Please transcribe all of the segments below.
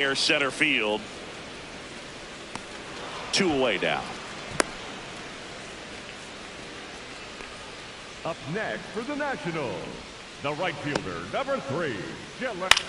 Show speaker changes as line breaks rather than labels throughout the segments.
Here center field. 2 away now.
Up next for the Nationals, the right fielder, number 3, Gillette.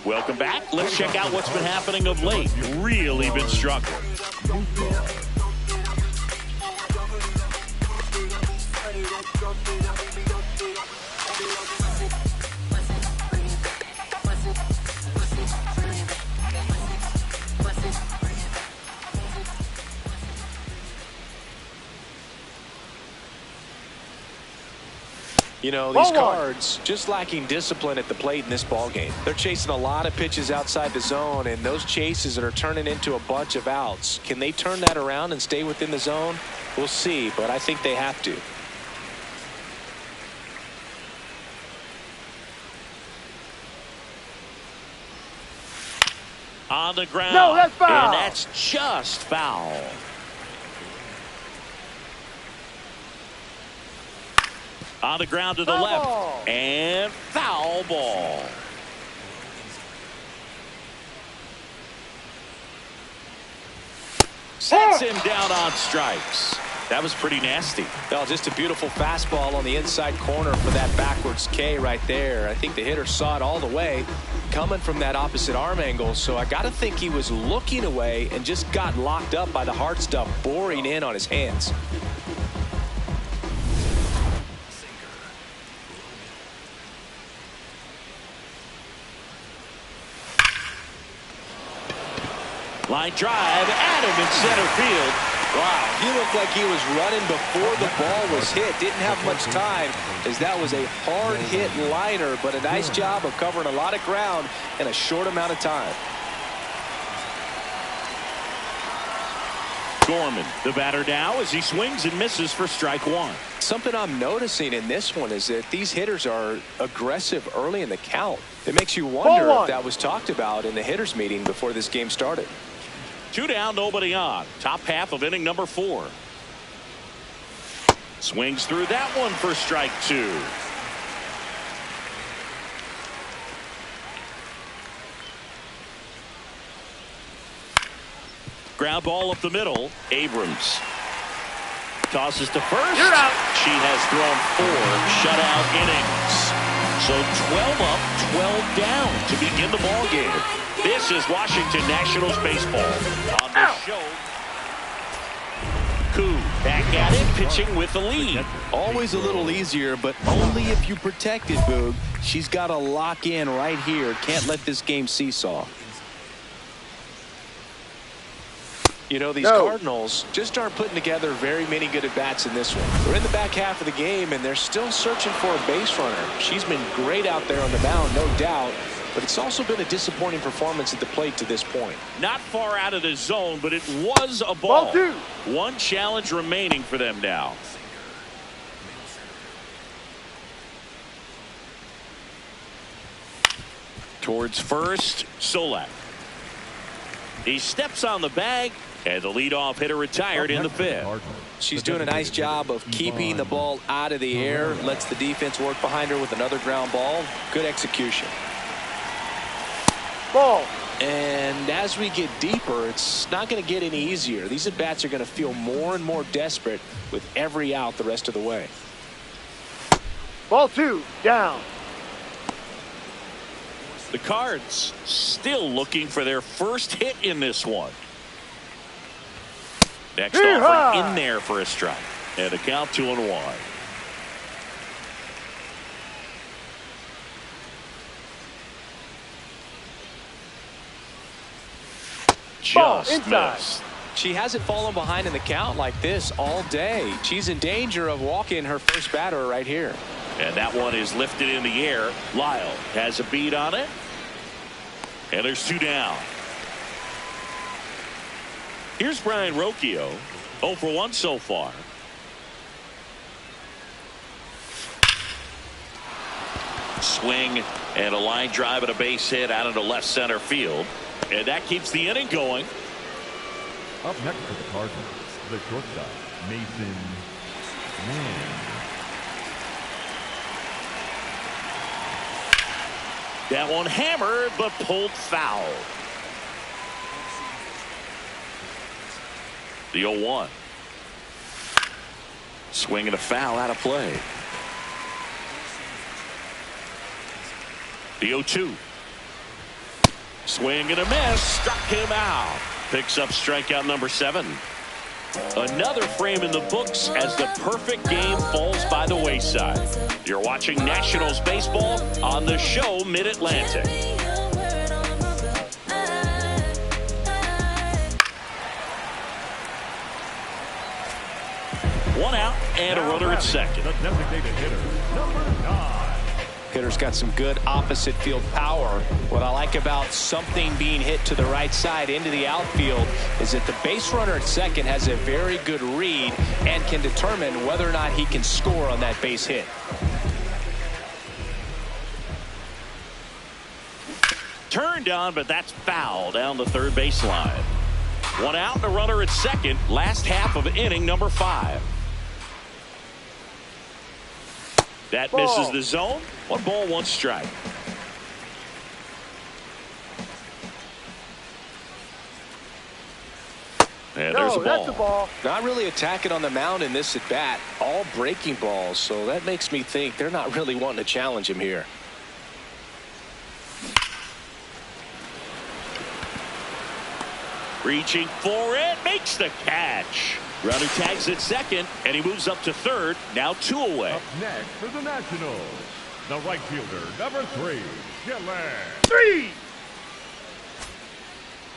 Welcome back. Let's check out what's been happening of late. Really been struggling.
You know, these Cards just lacking discipline at the plate in this ball game. They're chasing a lot of pitches outside the zone, and those chases that are turning into a bunch of outs. Can they turn that around and stay within the zone? We'll see, but I think they have to.
On the ground.
No, that's foul.
And that's just foul. On the ground to the left.
Ball.
And foul ball. Sets him down on strikes. That was pretty nasty.
Well, just a beautiful fastball on the inside corner for that backwards K right there. I think the hitter saw it all the way coming from that opposite arm angle. So I got to think he was looking away and just got locked up by the hard stuff boring in on his hands.
Line drive, Adam in center field.
Wow, he looked like he was running before the ball was hit. Didn't have much time, as that was a hard hit liner, but a nice job of covering a lot of ground in a short amount of time.
Gorman, the batter now, as he swings and misses for strike one.
Something I'm noticing in this one is that these hitters are aggressive early in the count. It makes you wonder if that was talked about in the hitters meeting before this game started.
2 down, nobody on. Top half of inning number 4. Swings through that one for strike 2. Ground ball up the middle. Abrams tosses to first.
You're out.
She has thrown 4 shutout innings. So 12 up, 12 down to begin the ball game. This is Washington Nationals baseball. On the show, Koo back at it, pitching with the lead.
Always a little easier, but only if you protect it, Boog. She's got to lock in right here. Can't let this game seesaw. You know, these Cardinals just aren't putting together very many good at-bats in this one. They're in the back half of the game, and they're still searching for a base runner. She's been great out there on the mound, no doubt, but it's also been a disappointing performance at the plate to this point.
Not far out of the zone, but it was a ball. 1 challenge remaining for them now. Towards first, Solak. He steps on the bag, and the leadoff hitter retired in the 5th.
She's doing a nice job of keeping the ball out of the air. Lets the defense work behind her with another ground ball. Good execution.
Ball.
And as we get deeper, it's not going to get any easier. These at-bats are going to feel more and more desperate with every out the rest of the way.
Ball 2, down.
The Cards still looking for their first hit in this one. Next offering in there for a strike. And a count 2-1. Just missed.
She hasn't fallen behind in the count like this all day. She's in danger of walking her first batter right here.
And that one is lifted in the air. Lyle has a beat on it. And there's 2 down. Here's Brian Rocchio. 0 for 1 so far. Swing and a line drive and a base hit out into left center field. And that keeps the inning going.
Up next for the Cardinals, the shortstop, Mason Mann.
That one hammered, but pulled foul. The 0-1. Swing and a foul out of play. The 0-2. Swing and a miss. Struck him out. Picks up strikeout number 7. Another frame in the books as the perfect game falls by the wayside. You're watching Nationals baseball on the show Mid-Atlantic. One out and a runner at second.
The designated hitter, number 9.
Hitter's got some good opposite field power. What I like about something being hit to the right side into the outfield is that the base runner at second has a very good read and can determine whether or not he can score on that base hit.
Turned on, but that's foul down the third baseline. 1 out and a runner at second. Last half of inning number 5. That misses the zone. 1 ball, 1 strike. And there's a ball.
That's a ball.
Not really attacking on the mound in this at bat. All breaking balls. So that makes me think they're not really wanting to challenge him here.
Reaching for it. Makes the catch. Runner tags at second, and he moves up to third. Now 2 away.
Up next for the Nationals, the right fielder, number 3, Gillen.
3.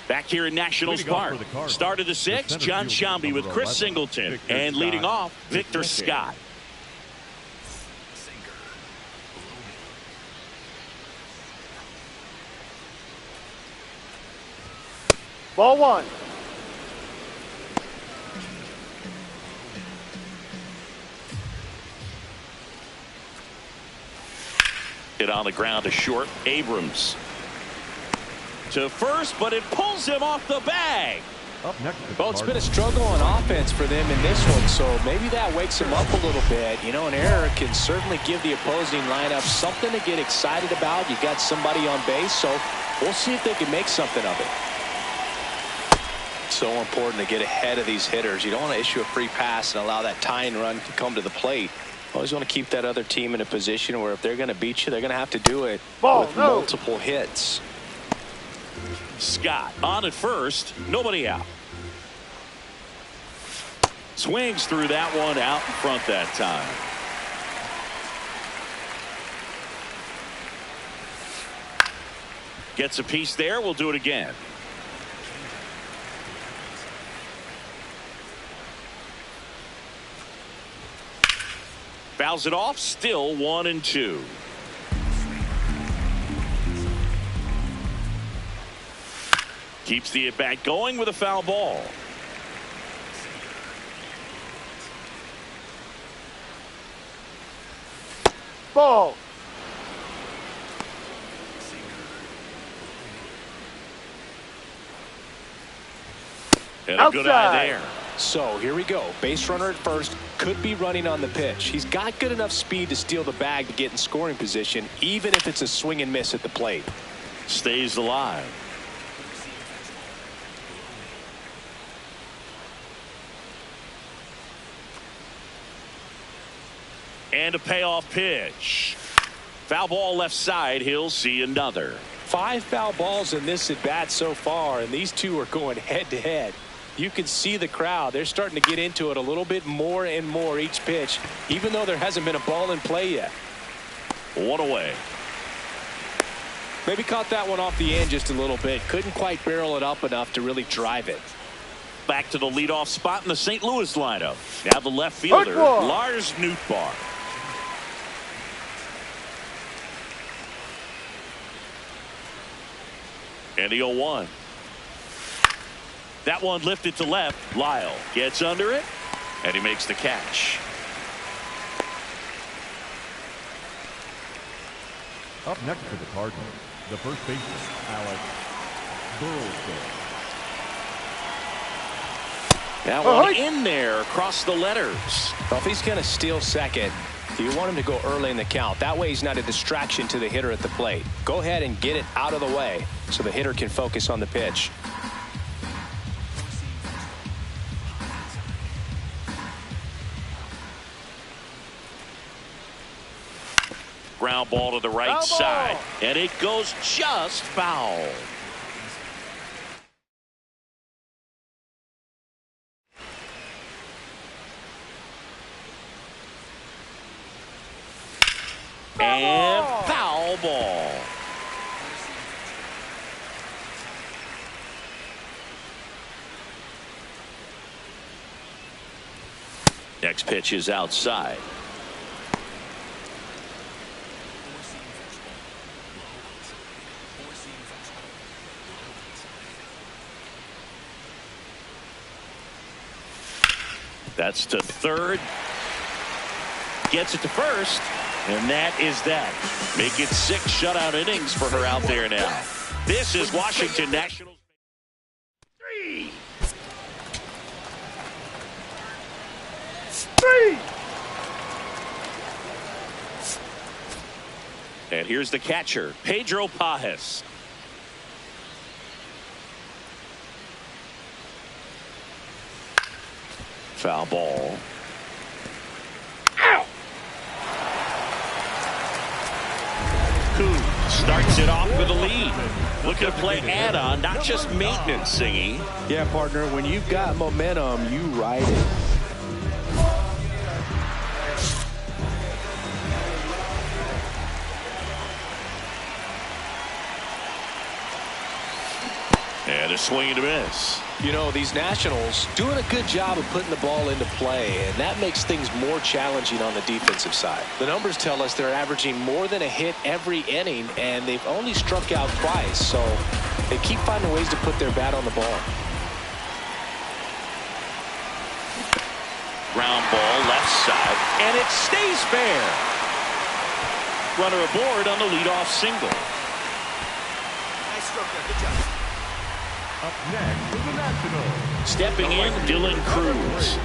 Back here in Nationals Park. Start of the sixth, John Sciambi with Chris Singleton. And leading off, Victor Scott.
Ball one.
Hit on the ground to short. Abrams to first, but it pulls him off the bag.
Up next,
well, it's been a struggle on offense for them in this one, so maybe that wakes him up a little bit. You know, an error can certainly give the opposing lineup something to get excited about. You got somebody on base, so we'll see if they can make something of it. So important to get ahead of these hitters. You don't want to issue a free pass and allow that tying run to come to the plate. Always want to keep that other team in a position where if they're going to beat you, they're going to have to do it with multiple hits.
Scott on at first, nobody out. Swings through that one out in front that time. Gets a piece there. We'll do it again. Fouls it off. Still 1-2. Keeps the at-bat going with a foul ball.
Ball.
And a good eye there.
So here we go. Base runner at first. Could be running on the pitch. He's got good enough speed to steal the bag to get in scoring position, even if it's a swing and miss at the plate.
Stays alive. And a payoff pitch. Foul ball left side. He'll see another.
5 foul balls in this at bat so far, and these two are going head to head. You can see the crowd. They're starting to get into it a little bit more and more each pitch, even though there hasn't been a ball in play yet.
One away.
Maybe caught that one off the end just a little bit. Couldn't quite barrel it up enough to really drive it.
Back to the leadoff spot in the St. Louis lineup. Now the left fielder, Lars Nootbaar. And the 0-1. That one lifted to left. Lyle gets under it, and he makes the catch.
Up next for the Cardinals, the first baseman, Alex Burleson.
That one in there across the letters.
Well, if he's going to steal second, you want him to go early in the count. That way he's not a distraction to the hitter at the plate. Go ahead and get it out of the way so the hitter can focus on the pitch.
Ground ball to the right side, and it goes just foul. And foul ball. Next pitch is outside. That's to third. Gets it to first. And that is that. Make it 6 shutout innings for her out there now. This is Washington Nationals.
3.
And here's the catcher, Pedro Pajes. Foul ball. Starts it off with a lead. Looking to play add-on, not just maintenance, Singy.
Yeah, partner, when you've got momentum, you ride it.
And a swing and a miss.
You know, these Nationals doing a good job of putting the ball into play, and that makes things more challenging on the defensive side. The numbers tell us they're averaging more than a hit every inning, and they've only struck out twice, so they keep finding ways to put their bat on the ball.
Ground ball left side, and it stays fair. Runner aboard on the leadoff single.
Nice stroke there. Good job.
Up next is the Nationals.
Stepping in, Dylan Crews.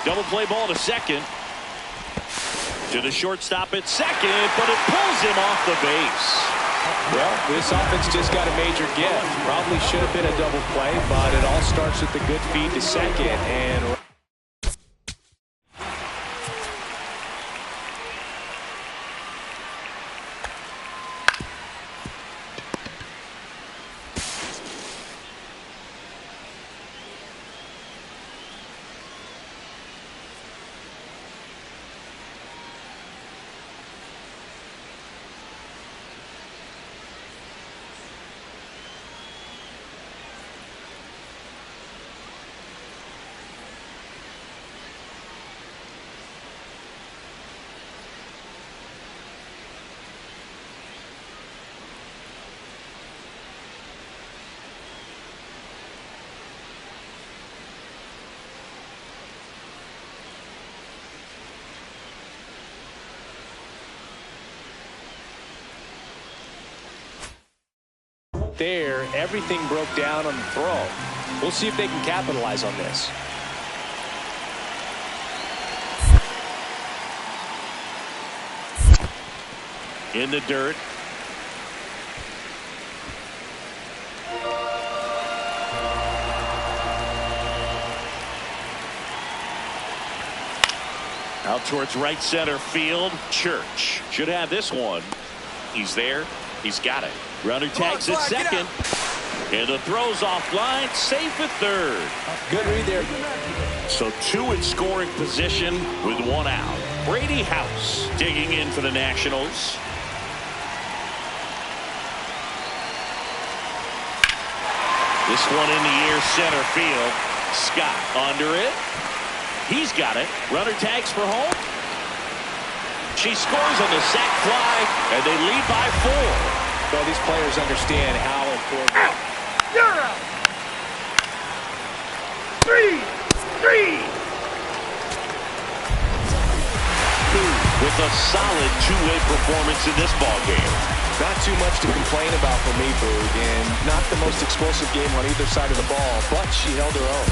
Double play ball to second. To the shortstop at second, but it pulls him off the base.
Well, this offense just got a major gift. Probably should have been a double play, but it all starts with the good feed to second. And there, everything broke down on the throw. We'll see if they can capitalize on this.
In the dirt. Out towards right center field. Church should have this one. He's there. He's got it. Runner tags at second. And the throw's offline. Safe at third.
Good read there.
So two in scoring position with one out. Brady House digging in for the Nationals. This one in the air center field. Scott under it. He's got it. Runner tags for home. She scores on the sac fly, and they lead by 4.
Well, these players understand how important.
You're out. 3-3.
With a solid two-way performance in this ball game.
Not too much to complain about for me, Boog, and not the most explosive game on either side of the ball, but she held her own.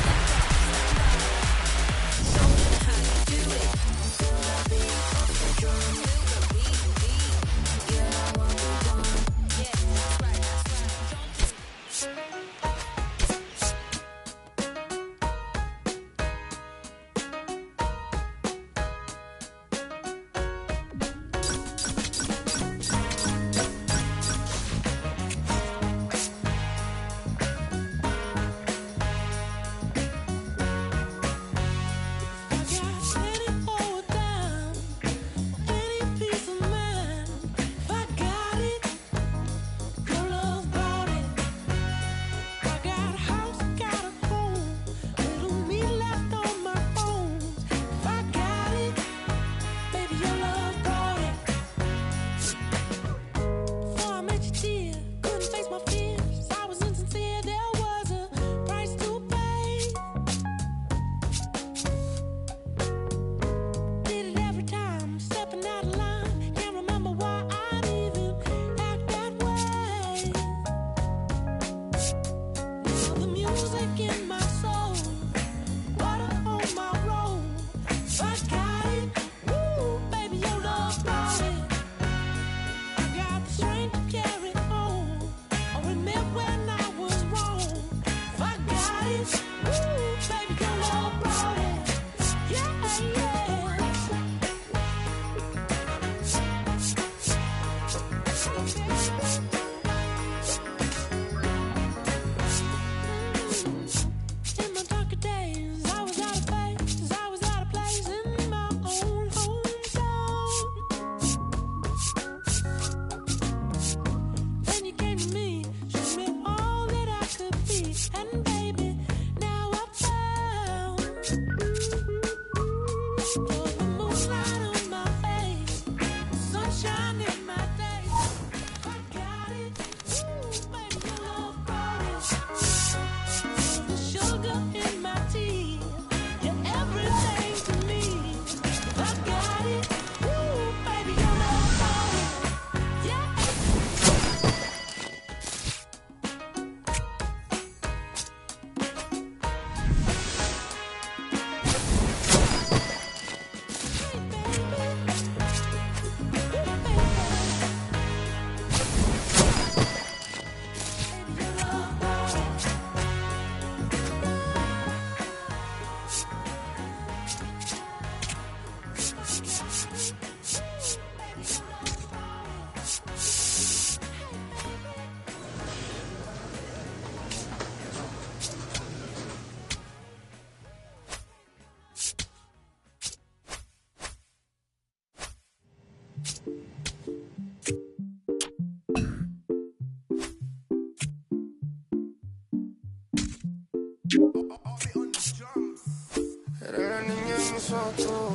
Eres la niña de mis ojos,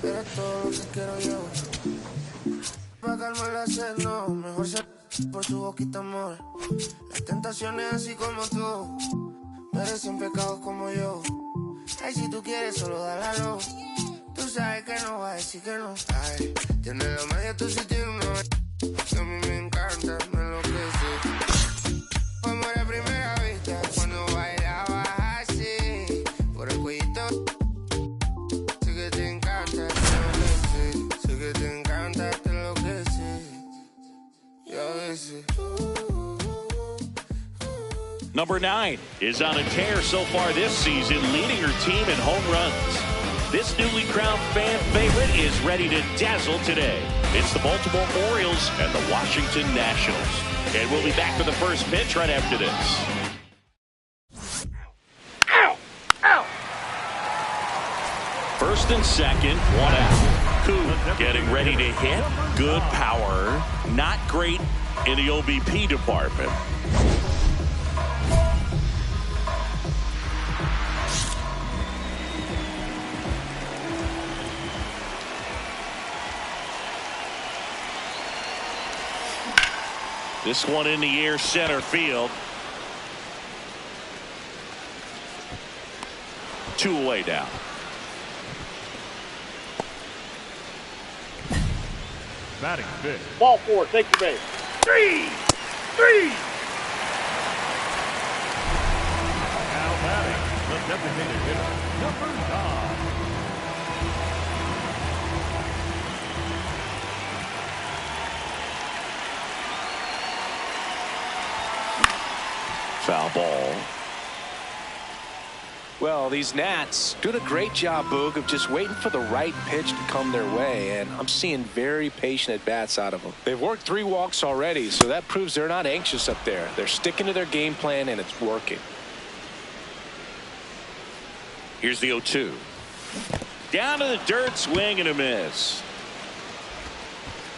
eres todo lo que quiero yo. Pa' calmar la sed, no, mejor ser por tu boquita, amor. Las tentaciones así como tú, merecen pecados como yo. Ay, si tú quieres, solo dale a luz. Tú sabes que no vas a decir que no. Ay, tienes la media, tú sí tienes una que a mí me encanta, me enloquece. Como la primera vista, cuando bailabas así, por el cuellito. Sé que te encanta, te enloquece. Sé que te encanta, te enloquece. Y a veces.
Number 9 is on a tear so far this season, leading her team in home runs. This newly crowned fan favorite is ready to dazzle today. It's the Baltimore Orioles and the Washington Nationals. And we'll be back with the first pitch right after this.
Ow! Ow!
First and second, one out. Coop getting ready to hit. Good power. Not great in the OBP department. This one in the air, center field. 2 away now.
Batting fifth.
Ball 4, take your base. 3!
Now batting, the designated hitter, number 9.
Foul ball.
Well, these Nats doing a great job, Boog, of just waiting for the right pitch to come their way, and I'm seeing very patient at-bats out of them. They've worked 3 walks already, so that proves they're not anxious up there. They're sticking to their game plan, and it's working.
Here's the 0-2. Down to the dirt, swing and a miss.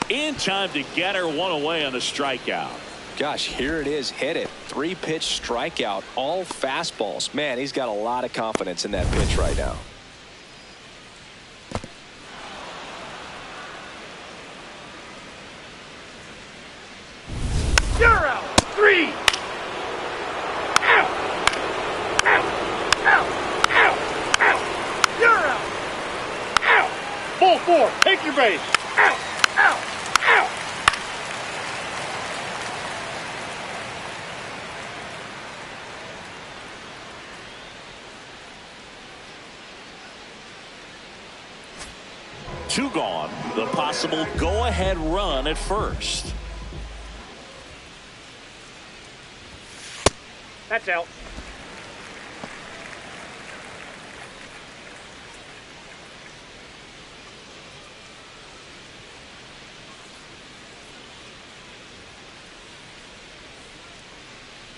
In time to get her one away on the strikeout.
Gosh, here it is. Hit it. 3-pitch strikeout. All fastballs. Man, he's got a lot of confidence in that pitch right now.
You're out. 3! Out! Out! Out! Out! Out! You're out! Out! Ball 4, take your base. Out! Out! Out!
Two gone. The possible go-ahead run at first.
That's out.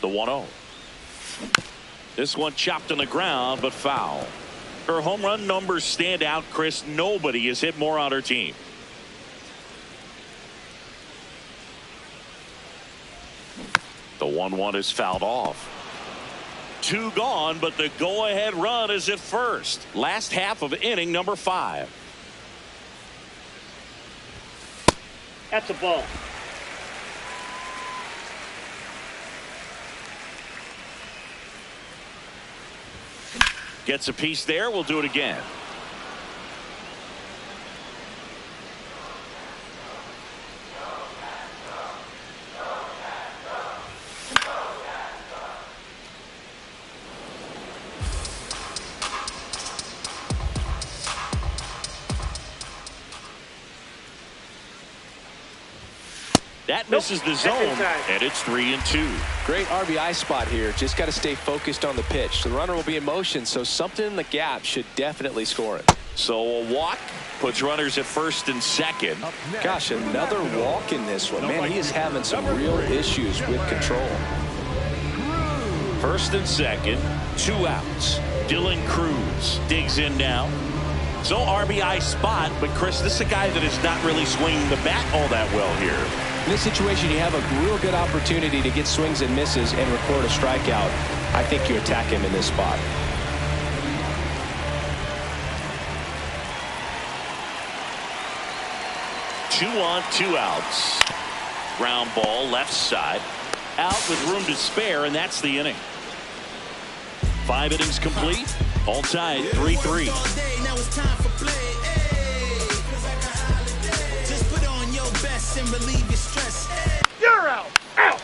The 1-0. This one chopped on the ground, but foul. Her home run numbers stand out, Chris. Nobody has hit more on her team. The 1-1 is fouled off. 2 gone, but the go-ahead run is at first. Last half of inning number 5.
That's a ball.
Gets a piece there. We'll do it again. That misses the zone, and it's 3-2.
Great RBI spot here. Just got to stay focused on the pitch. The runner will be in motion, so something in the gap should definitely score it.
So a walk puts runners at first and second.
Gosh, another walk in this one. Man, he is having some real issues with control.
First and second, 2 outs. Dylan Cruz digs in now. So RBI spot, but Chris, this is a guy that is not really swinging the bat all that well here.
In this situation, you have a real good opportunity to get swings and misses and record a strikeout. I think you attack him in this spot.
Two on, 2 outs. Ground ball left side. Out with room to spare, and that's the inning. 5 innings complete. All tied 3-3.
Now it's time for play. Just put on your best and relieve your stress.
You're out. Out.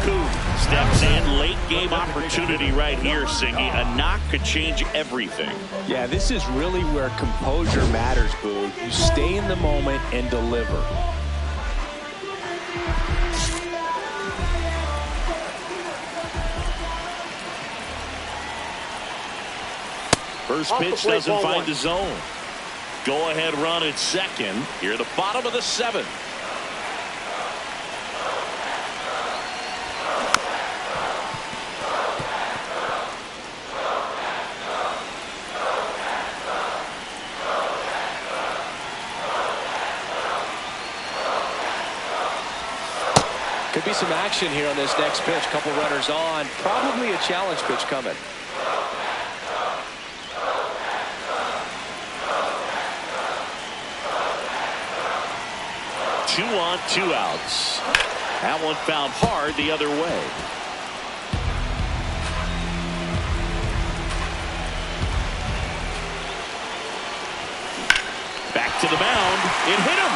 Coon steps in. Late game opportunity right here, Singy. A knock could change everything.
Yeah, this is really where composure matters, Boo. You stay in the moment and deliver.
First pitch doesn't find the zone. Go ahead run at second. Here at the bottom of the 7th.
Could be some action here on this next pitch. Couple runners on. Probably a challenge pitch coming.
2 on, 2 outs. That one found hard the other way. Back to the mound. It hit him.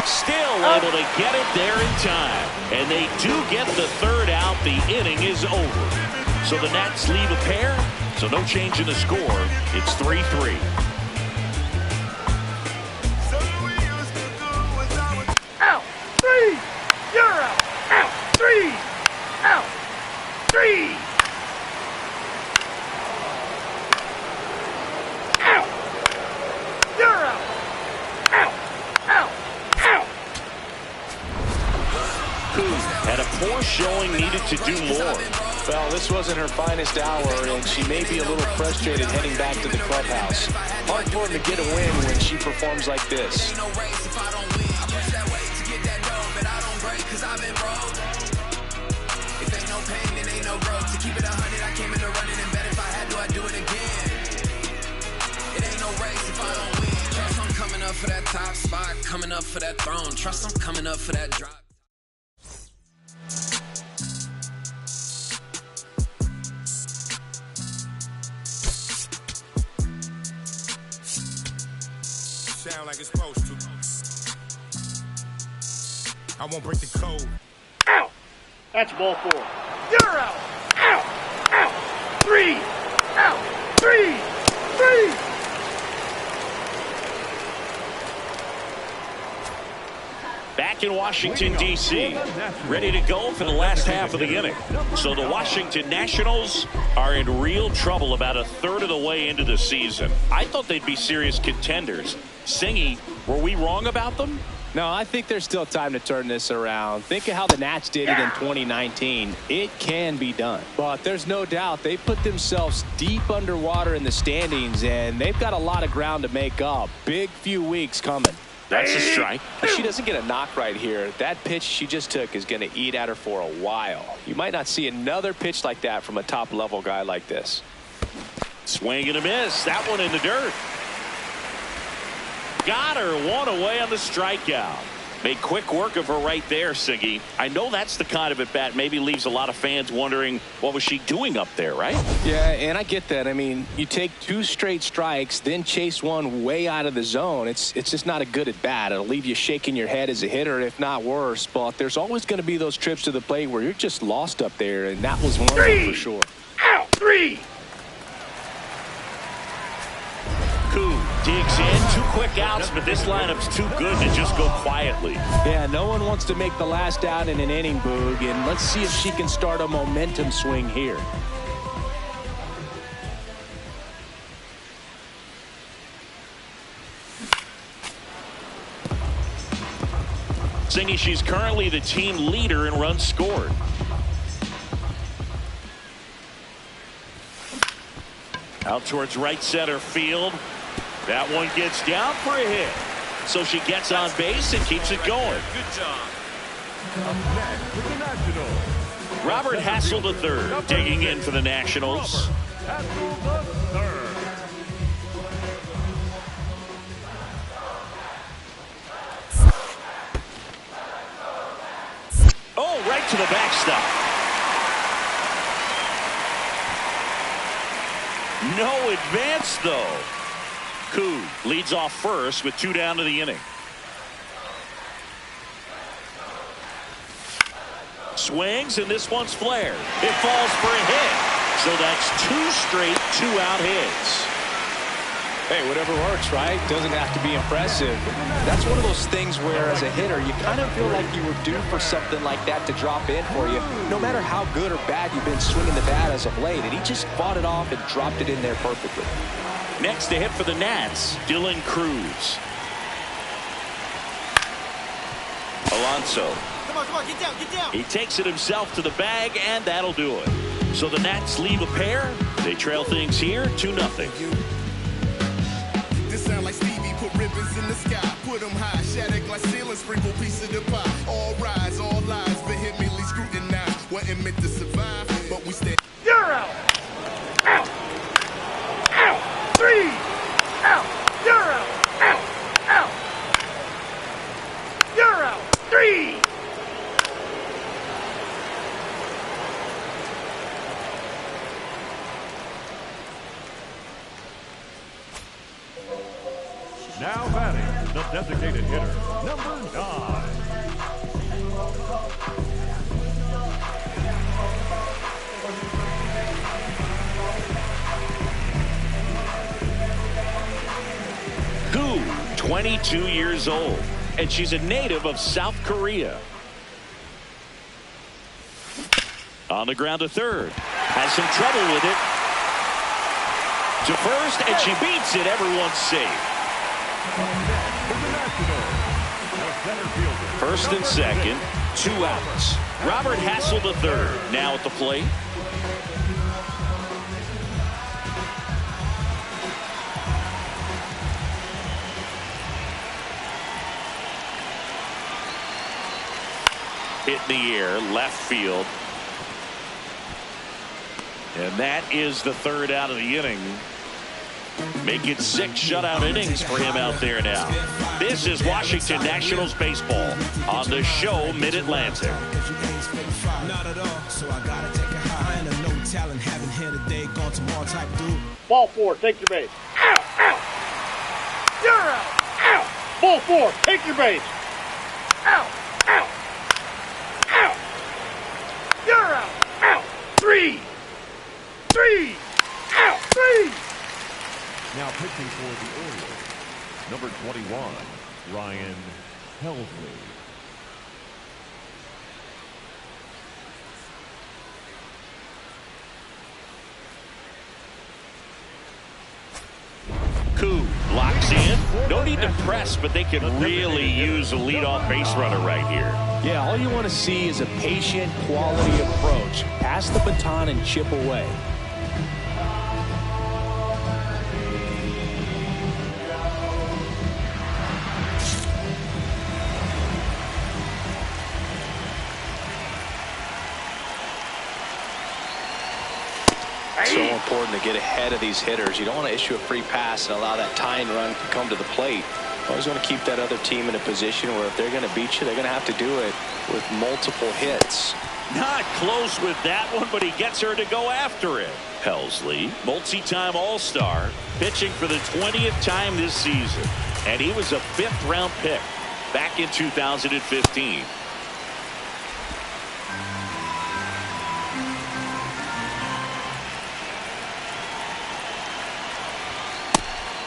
Still able to get it there in time. And they do get the 3rd out. The inning is over. So the Nats leave a pair. So no change in the score. It's 3-3.
Out. 3. You're out. Out. 3. Out. 3. Out. You're out. Out. Out. Out.
Coon had a poor showing, needed to do more.
Well, this wasn't her finest hour, and she may be a little frustrated heading back to the clubhouse. Hard for her to get a win when she performs like this.
For that top spot, coming up for that throne. Trust I'm coming up for that drop.
Sound like it's supposed to. I won't break the code.
Out. That's ball 4. You're out. Out. Out. 3. Out. 3. 3.
Back in Washington, D.C., ready to go for the last half of the inning. So the Washington Nationals are in real trouble about a third of the way into the season. I thought they'd be serious contenders. Singy, were we wrong about them?
No, I think there's still time to turn this around. Think of how the Nats did it in 2019. It can be done. But there's no doubt they put themselves deep underwater in the standings, and they've got a lot of ground to make up. Big few weeks coming.
That's a strike.
If she doesn't get a knock right here, that pitch she just took is going to eat at her for a while. You might not see another pitch like that from a top-level guy like this.
Swing and a miss. That one in the dirt. Got her one away on the strikeout. Made quick work of her right there, Siggy. I know that's the kind of at-bat maybe leaves a lot of fans wondering what was she doing up there, right?
Yeah, and I get that. I mean, you take 2 straight strikes, then chase one way out of the zone. It's just not a good at-bat. It'll leave you shaking your head as a hitter, if not worse. But there's always going to be those trips to the plate where you're just lost up there, and that was one of them for sure.
Out. 3.
Koo digs in. 2 quick outs, but this lineup's too good to just go quietly.
Yeah, no one wants to make the last out in an inning, Boog, and let's see if she can start a momentum swing here.
Singy, she's currently the team leader in runs scored. Out towards right center field. That one gets down for a hit. So she gets on base and keeps it going.
Good job.
Robert Hassel III digging in for the Nationals. Oh, right to the backstop. No advance, though. Koo leads off first with 2 down to the inning. Swings, and this one's flared. It falls for a hit. So that's 2 straight 2-out hits.
Hey, whatever works, right? Doesn't have to be impressive. That's one of those things where, as a hitter, you kind of feel like you were due for something like that to drop in for you, no matter how good or bad you've been swinging the bat as of late. And he just fought it off and dropped it in there perfectly.
Next to hit for the Nats, Dylan Cruz. Alonso.
Come on, get down, get down.
He takes it himself to the bag, and that'll do it. So the Nats leave a pair. They trail things here 2-0.
This sound like Stevie put ribbons in the sky, put them high, shatter glass ceiling, sprinkle piece of the pie. All rise, all lies, vehemently scrutinized. Wasn't meant to survive, but we stay.
You're out. Out. Out. 3. Out. You're out. Out. Out. You're out. 3.
Now batting, the designated hitter, number 9.
Koo, 22 years old, and she's a native of South Korea. On the ground to third. Has some trouble with it. To first, and she beats it. Everyone's safe. First and second, 2 outs. Robert Hassel III now at the plate. Hit in the air, left field. And that is the 3rd out of the inning. Make it 6 shutout innings for him out there now. This is Washington Nationals baseball on the show Mid-Atlantic.
Ball 4, take your base. Out, out. You're out. Out. Ball 4, take your base. Out, out. Out. You're out. Out. 3. 3. Out. 3.
Now pitching for the Orioles, number 21, Ryan Helsley.
Koo blocks in. No need to press, but they can really use a leadoff base runner right here.
Yeah, all you want to see is a patient, quality approach. Pass the baton and chip away. So important to get ahead of these hitters. You don't want to issue a free pass and allow that tying run to come to the plate. You always want to keep that other team in a position where if they're going to beat you, they're going to have to do it with multiple hits.
Not close with that one, but he gets her to go after it. Helsley, multi-time All-Star, pitching for the 20th time this season. And he was a 5th-round pick back in 2015.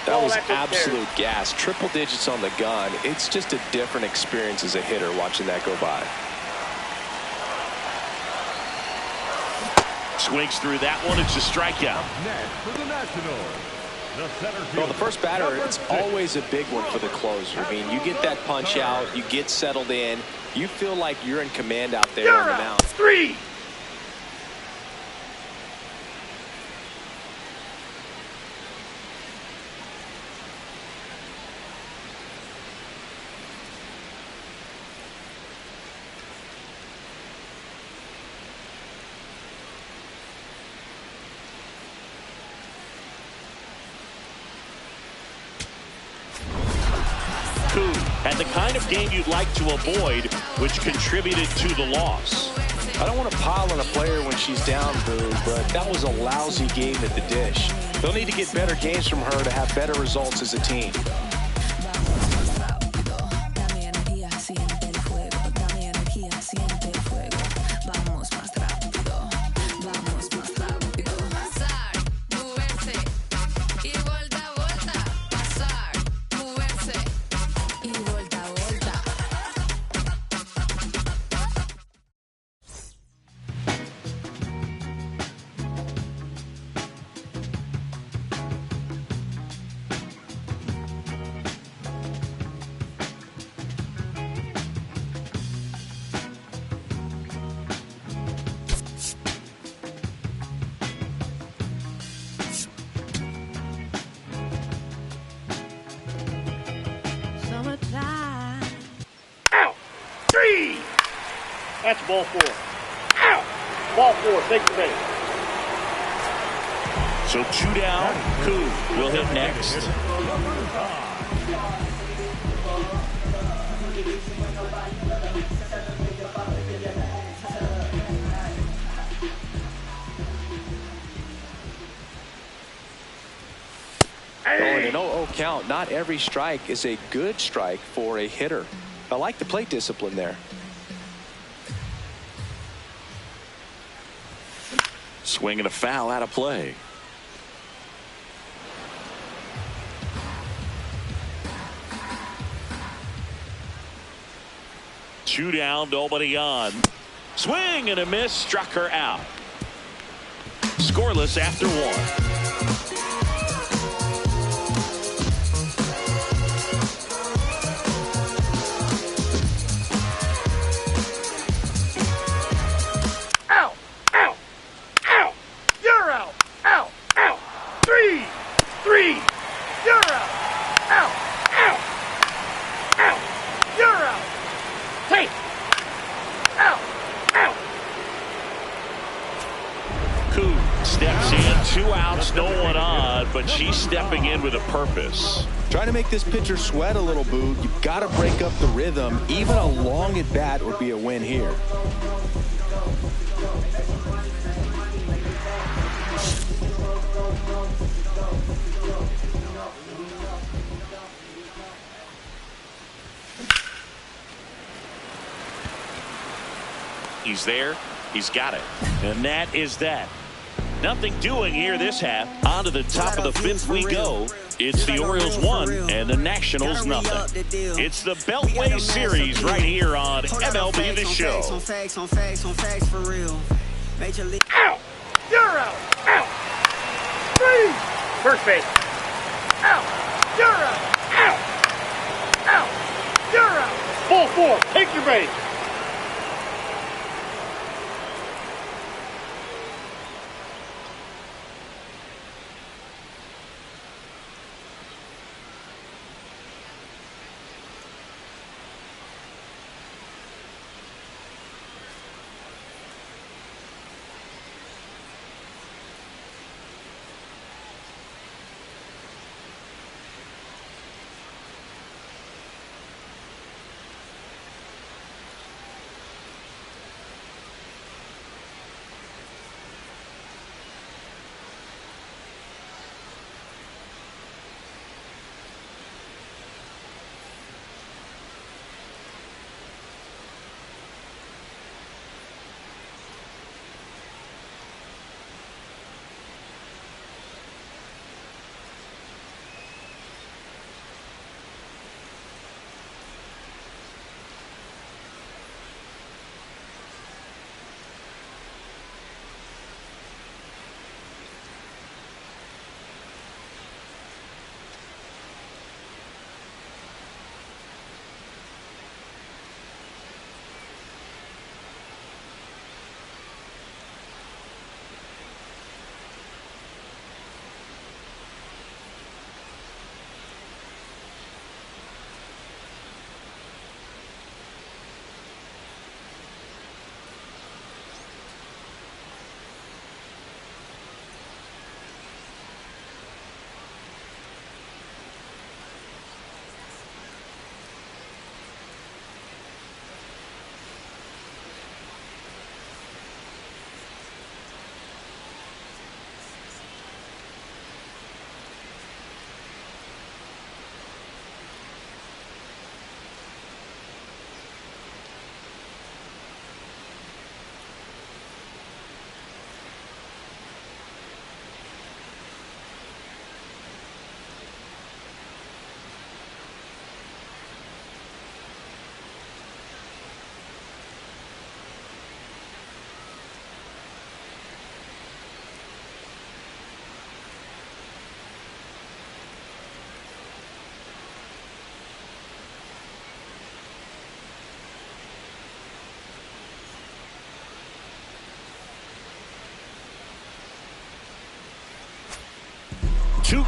That was absolute gas. Triple digits on the gun. It's just a different experience as a hitter watching that go by.
Swings through that one. It's a strikeout.
Next for the Nationals, the center fielder.
Well, the first batter, it's always a big one for the closer. I mean, you get that punch out, you get settled in, you feel like you're in command out there on the mound.
3.
And the kind of game you'd like to avoid, which contributed to the loss.
I don't want to pile on a player when she's down, Boo, but that was a lousy game at the dish. They'll need to get better games from her to have better results as a team.
That's ball 4. Out. Ball 4. Take the base.
So 2 down. Koo will hit next.
In an 0-0 count, not every strike is a good strike for a hitter. I like the plate discipline there.
Swing and a foul out of play. Two down, nobody on. Swing and a miss, struck her out. Scoreless after 1. Steps in, 2 outs, no one on, but she's stepping in with a purpose.
Trying to make this pitcher sweat a little, Boo. You've got to break up the rhythm. Even a long at bat would be a win here.
He's there. He's got it. And that is that. Nothing doing here this half. On to the top of the 5th we go. It's the Orioles 1 and the Nationals nothing. It's the Beltway Series right here on MLB The Show.
Out! You're out! Out! 3! First base. Out! You're out! Out! Out! You're out! Ball 4. Take your base.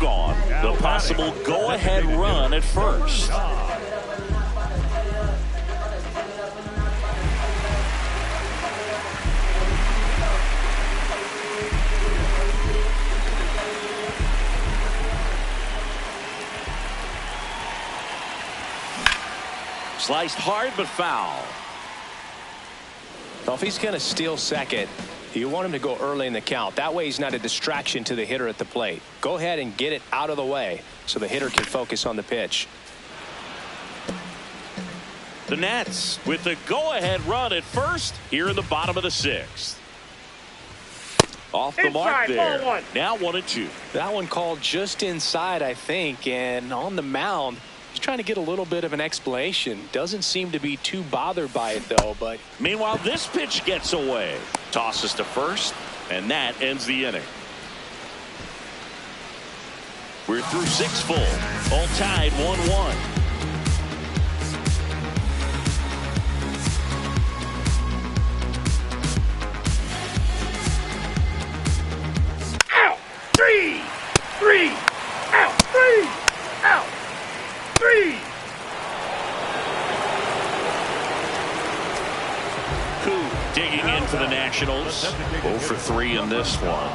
gone. The possible go-ahead run at first. Sliced hard, but foul.
Well, if he's going to steal second, you want him to go early in the count. That way he's not a distraction to the hitter at the plate. Go ahead and get it out of the way so the hitter can focus on the pitch.
The Nats with the go-ahead run at first here in the bottom of the sixth. Off the mark there. Now 1-2.
That one called just inside, I think, and on the mound, he's trying to get a little bit of an explanation. Doesn't seem to be too bothered by it, though. But
meanwhile, this pitch gets away. Tosses to first, and that ends the inning. We're through 6 full. All tied 1-1.
Out! 3! 3! Out! 3! Out! 3!
Koo digging in for the Nationals. 0 for 3 in this one.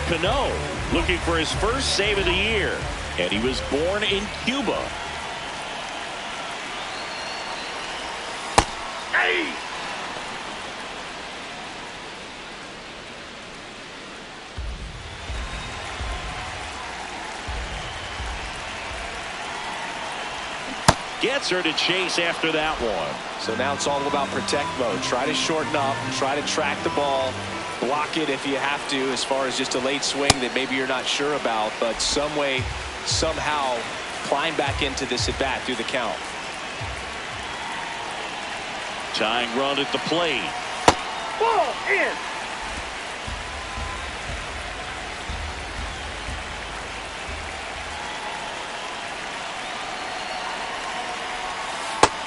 Cano looking for his first save of the year, and he was born in Cuba.
Hey!
Gets her to chase after that one.
so now it's all about protect mode. Try to shorten up, try to track the ball, block it if you have to, as far as just a late swing that maybe you're not sure about, but some way, somehow climb back into this at bat through the count.
Tying run at the plate.
Ball in!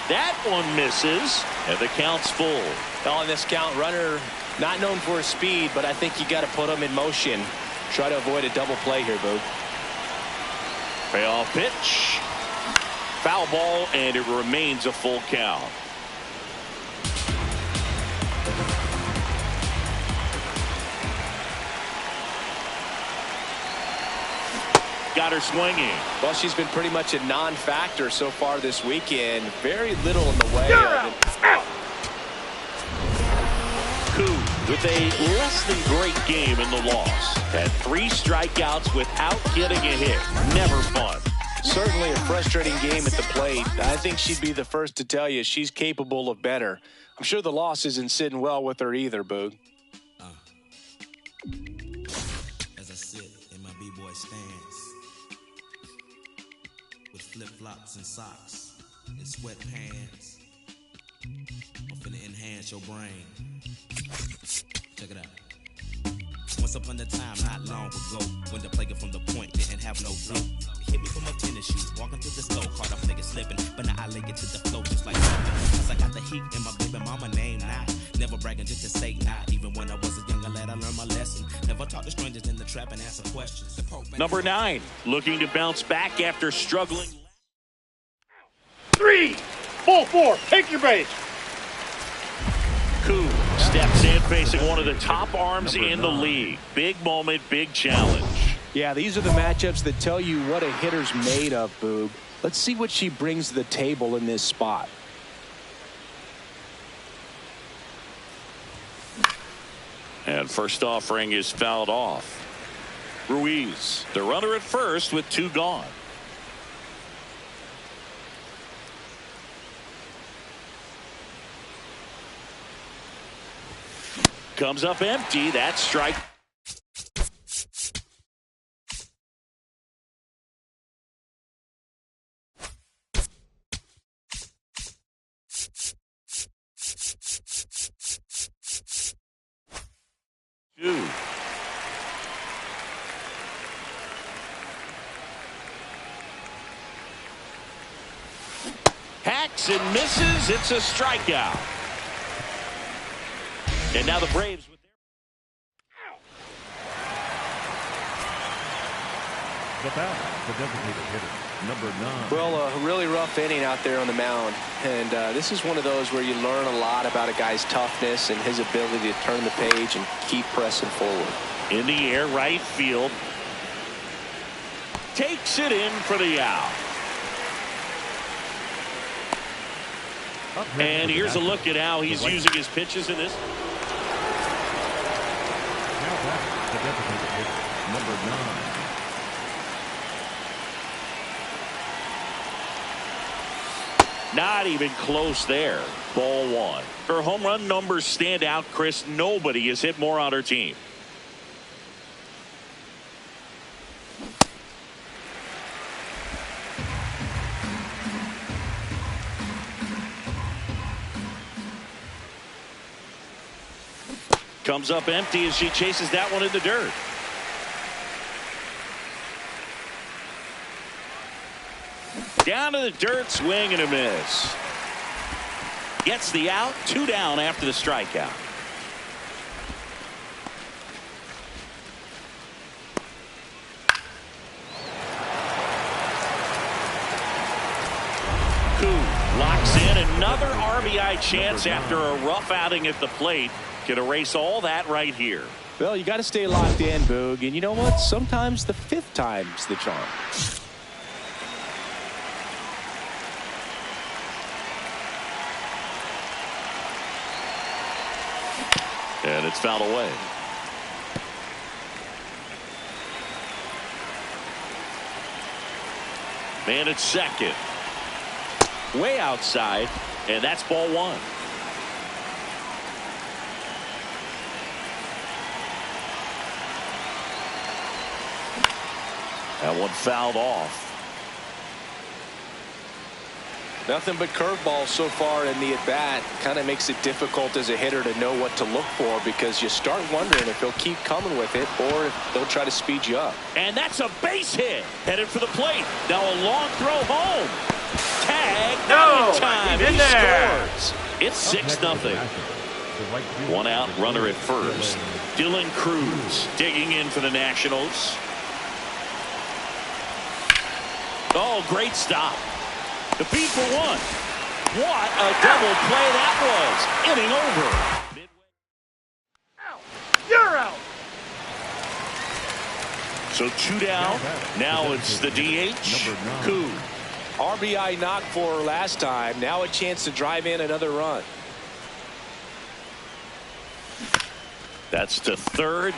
That one misses, and the count's full.
Well, in this count, runner not known for his speed, but I think you got to put him in motion. Try to avoid a double play here, Boog.
Payoff pitch. Foul ball, and it remains a full count. Got her swinging.
Well, she's been pretty much a non-factor so far this weekend. Very little in the way of it.
Koo with a less than great game in the loss. Had 3 strikeouts without getting a hit. Never fun.
Certainly a frustrating game at the plate. I think she'd be the first to tell you she's capable of better. I'm sure the loss isn't sitting well with her either, Boog.
As I sit in my B-boy stance with flip-flops and socks and sweatpants, I'm finna enhance your brain. Check it out. Once upon a time, not long ago, when the player from the point didn't have no flow. Hit me from a tennis shoe, walking through the store, caught up nigga slipping, but now I lay it to the floor just like something. Cause I got the heat in my baby mama name now. Never bragging just to say not. Even when I was a younger lad, I learned my lesson. Never talk to strangers in the trap and answer questions.
Number 9, looking to bounce back after struggling.
3! Full 4, take your base.
Koo steps in facing one of the top arms in the league. Big moment, big challenge.
Yeah, these are the matchups that tell you what a hitter's made of, Boog. Let's see what she brings to the table in this spot.
And first offering is fouled off. Ruiz, the runner at first with 2 gone. Comes up empty. That's strike. Swings and misses. It's a strikeout. And now the Braves with
The bat, the designated hitter, number 9.
Well, a really rough inning out there on the mound. And this is one of those where you learn a lot about a guy's toughness and his ability to turn the page and keep pressing forward.
in the air, right field. Takes it in for the out. And here's a look at how he's using his pitches in this.
Now back, the designated hitter, number 9.
Not even close there. Ball 1. Her home run numbers stand out, Chris. Nobody has hit more on her team. Comes up empty as she chases that one in the dirt. Down to the dirt, swing and a miss. Gets the out, 2 down after the strikeout. Koo locks in another RBI chance after a rough outing at the plate. Can erase all that right here.
Well, you got to stay locked in, Boog. And you know what? Sometimes the 5th time's the charm.
And it's fouled away. Man at second. Way outside. And that's ball 1. That one fouled off.
Nothing but curveballs so far in the at-bat. Kind of makes it difficult as a hitter to know what to look for, because you start wondering if he'll keep coming with it or if they'll try to speed you up.
And that's a base hit. Headed for the plate. Now a long throw home. Tag.
No,
time.
he's in
He
there.
scores. It's 6-0. 1 out, runner at first. Dylan Cruz digging in for the Nationals. Oh, great stop. The feed for 1. What a double play that was. Inning over.
You're out.
So 2 down. Now it's the DH. Koo.
RBI knock for her last time. Now a chance to drive in another run.
That's to third.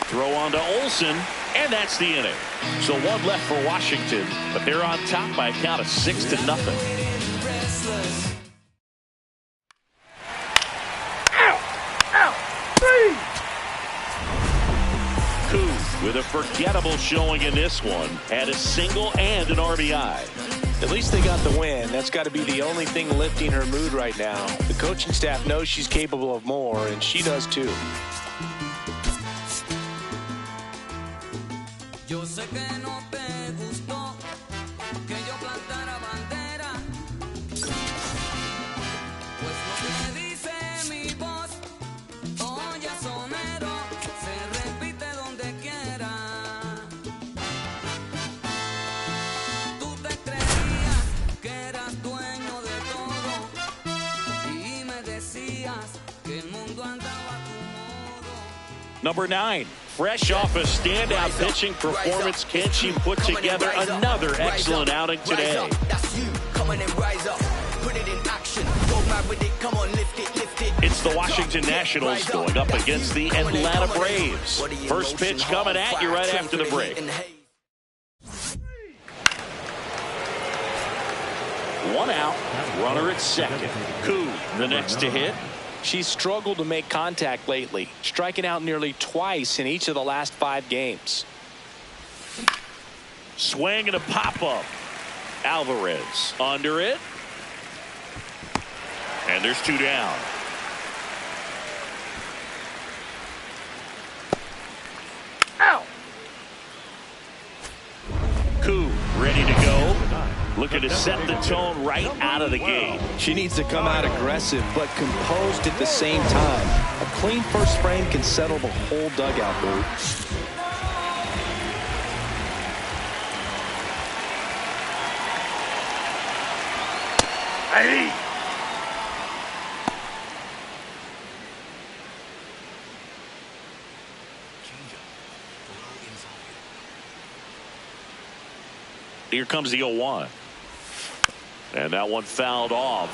Throw on to Olsen. And that's the inning. So 1 left for Washington, but they're on top by a count of 6-0. Koo with a forgettable showing in this one. Had a single and an RBI.
At least they got the win. That's got to be the only thing lifting her mood right now. The coaching staff knows she's capable of more, and she does too.
Yo sé que no te gustó que yo plantara bandera, pues lo que dice mi voz, oye sonero, se repite donde quiera. Tú te creías que eras dueño de todo y me decías que el mundo andaba a tu modo.
Number 9. Fresh off a standout pitching performance, can she put together another excellent outing today? It's the Washington Nationals going up against the Atlanta Braves. First pitch coming at you right after the break. 1 out, runner at second. Koo, the next to hit.
She's struggled to make contact lately, striking out nearly twice in each of the last 5 games.
Swing and a pop-up. Alvarez under it. And there's 2 down.
Out.
Koo ready ready to go. Looking to set the tone right out of the gate.
She needs to come out aggressive but composed at the same time. A clean first frame can settle the whole dugout, Boo.
Hey!
Here comes the 0-1. And that one fouled off.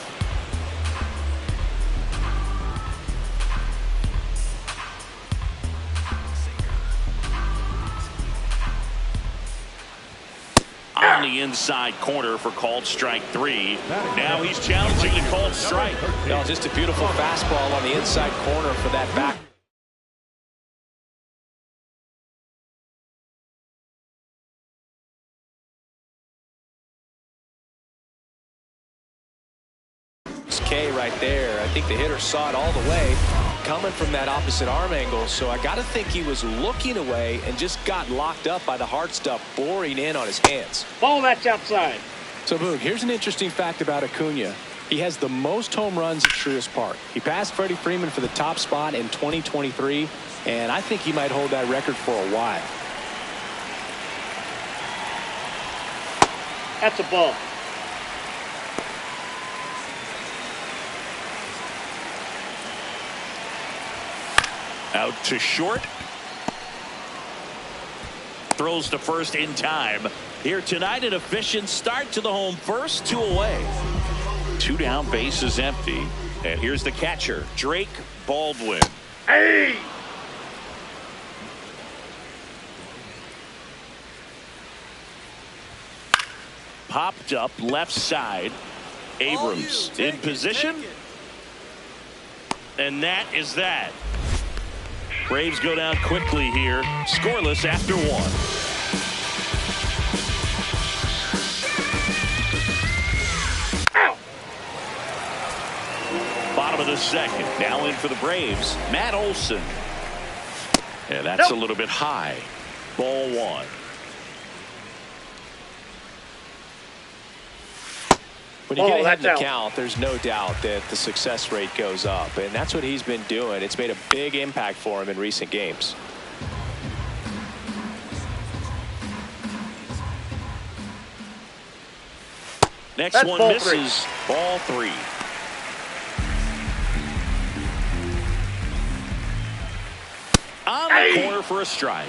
On the inside corner for called strike 3. Now he's challenging the called strike.
No, just a beautiful fastball on the inside corner for that back. K right there. I think the hitter saw it all the way coming from that opposite arm angle, so I got to think he was looking away and just got locked up by the hard stuff boring in on his hands.
Ball, that's outside.
So, Boog, here's an interesting fact about Acuna. He has the most home runs at Truist Park. He passed Freddie Freeman for the top spot in 2023, and I think he might hold that record for a while.
That's a ball.
Out to short. Throws to first in time. Here tonight, an efficient start to the home first, 2 away. 2 down, base is empty. And here's the catcher, Drake Baldwin.
Hey!
Popped up left side. Abrams in position. And that is that. Braves go down quickly here, scoreless after 1.
Ow.
Bottom of the second, now in for the Braves, Matt Olson. And that's a little bit high. Ball 1.
When you get ahead in the count, there's no doubt that the success rate goes up, and that's what he's been doing. It's made a big impact for him in recent games.
Next
that's
one
ball
misses.
3.
Ball 3. On the corner for a strike.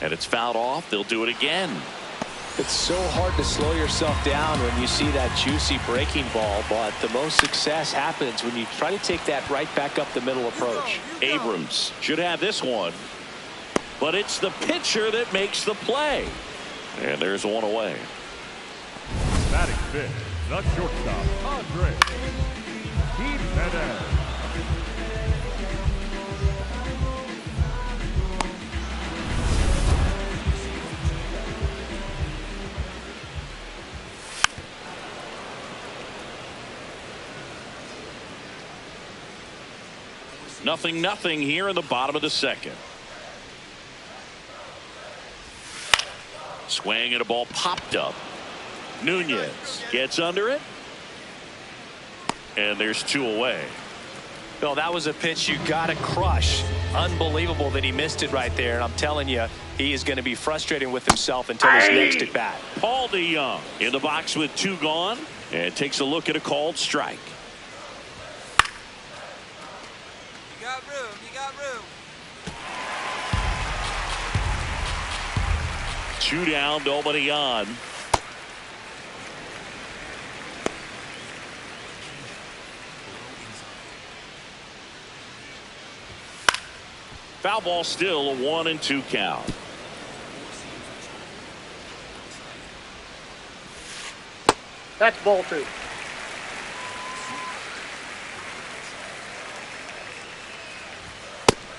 And it's fouled off. They'll do it again.
It's so hard to slow yourself down when you see that juicy breaking ball, but the most success happens when you try to take that right back up the middle approach.
Abrams should have this one, but it's the pitcher that makes the play. And there's 1 away.
Batting fifth, the shortstop, Andre Jimenez.
Nothing here in the bottom of the second. Swing and a ball popped up. Nunez gets under it. And there's 2 away.
Well, that was a pitch you got to crush. Unbelievable that he missed it right there. And I'm telling you, he is going to be frustrated with himself until his next at bat.
Paul DeJong in the box with 2 gone and takes a look at a called strike.
You got room. You got room.
2 down, nobody on. Foul ball still, a 1-2 count.
That's ball 2.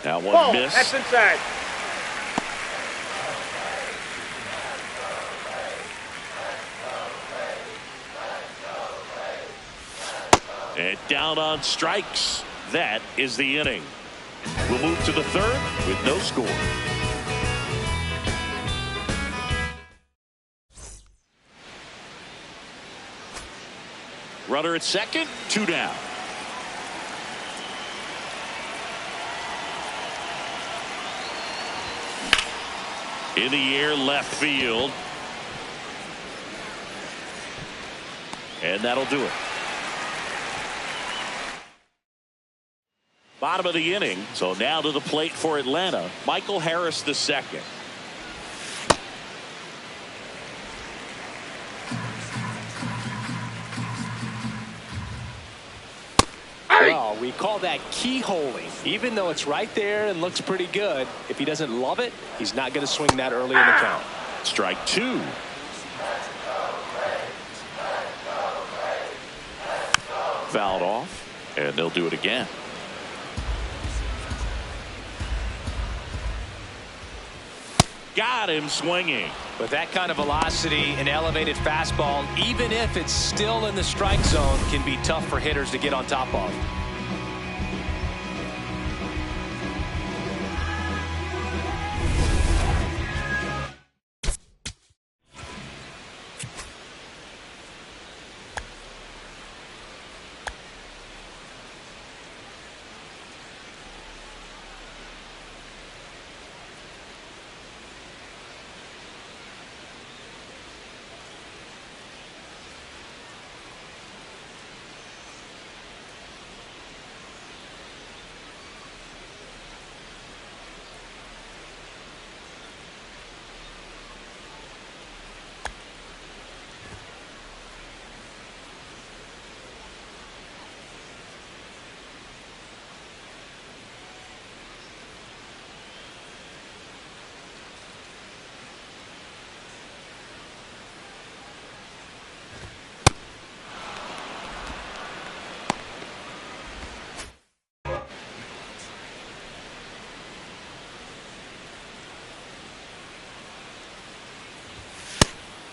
That one
Ball,
missed.
that's inside.
And down on strikes. That is the inning. We'll move to the third with no score. Runner at second, 2 down. In the air, left field. And that'll do it. Bottom of the inning. So now to the plate for Atlanta, Michael Harris II.
Well, we call that keyholing. Even though it's right there and looks pretty good, if he doesn't love it, he's not going to swing that early in the count.
Strike 2. Fouled off, and they'll do it again. Got him swinging.
With that kind of velocity, an elevated fastball, even if it's still in the strike zone, can be tough for hitters to get on top of.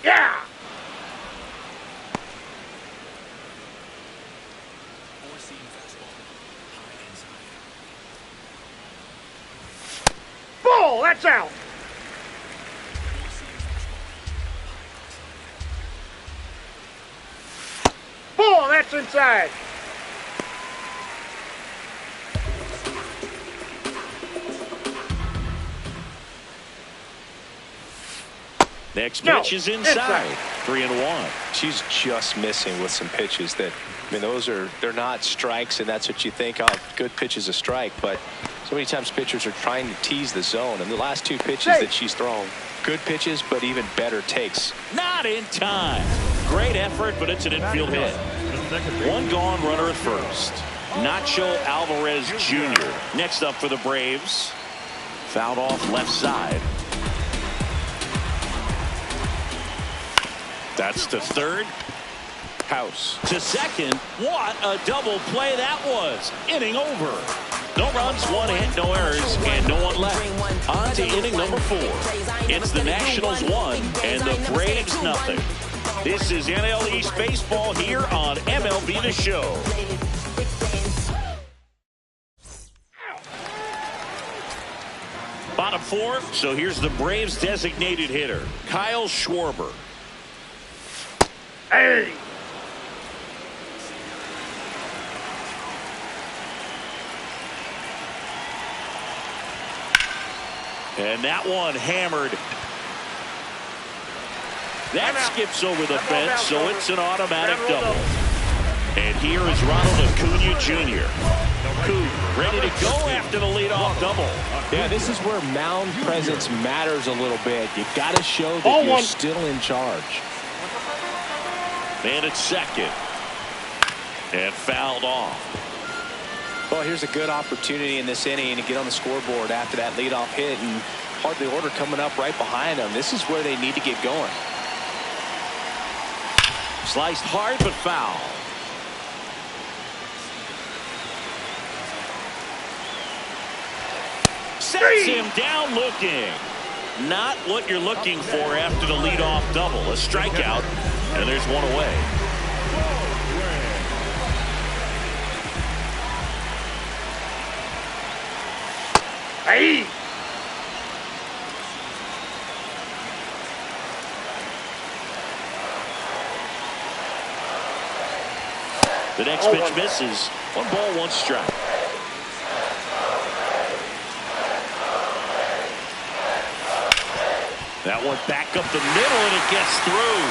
Yeah! Ball, that's out. Ball, that's inside.
Next pitch is inside. 3-1.
She's just missing with some pitches that, I mean, they're not strikes, and that's what you think of. Good pitch is a strike, but so many times pitchers are trying to tease the zone. And the last 2 pitches that she's thrown, good pitches, but even better takes.
Not in time. Great effort, but it's an infield hit. 1 gone, runner at first. Nacho Alvarez Jr. Next up for the Braves. Fouled off left side. That's to third. House to second. What a double play that was. Inning over. No runs, 1 hit, no errors, and no one left. On to inning number 4. It's the Nationals 1 and the Braves nothing. This is NL East Baseball here on MLB The Show. Bottom 4, so here's the Braves designated hitter, Kyle Schwarber.
Hey!
And that one hammered. That skips over the fence, so it's an automatic double. And here is Ronald Acuna Jr. Ready to go after the leadoff double.
Yeah, this is where mound presence matters a little bit. You got to show that you're still in charge.
Man at second. And fouled off.
Well, here's a good opportunity in this inning to get on the scoreboard after that leadoff hit, and hardly order coming up right behind them. This is where they need to get going.
Sliced hard but foul. Sets him down looking. Not what you're looking for after the leadoff double. A strikeout, and there's one away.
Hey!
The next pitch misses. 1 ball, 1 strike. That one back up the middle, and it gets through.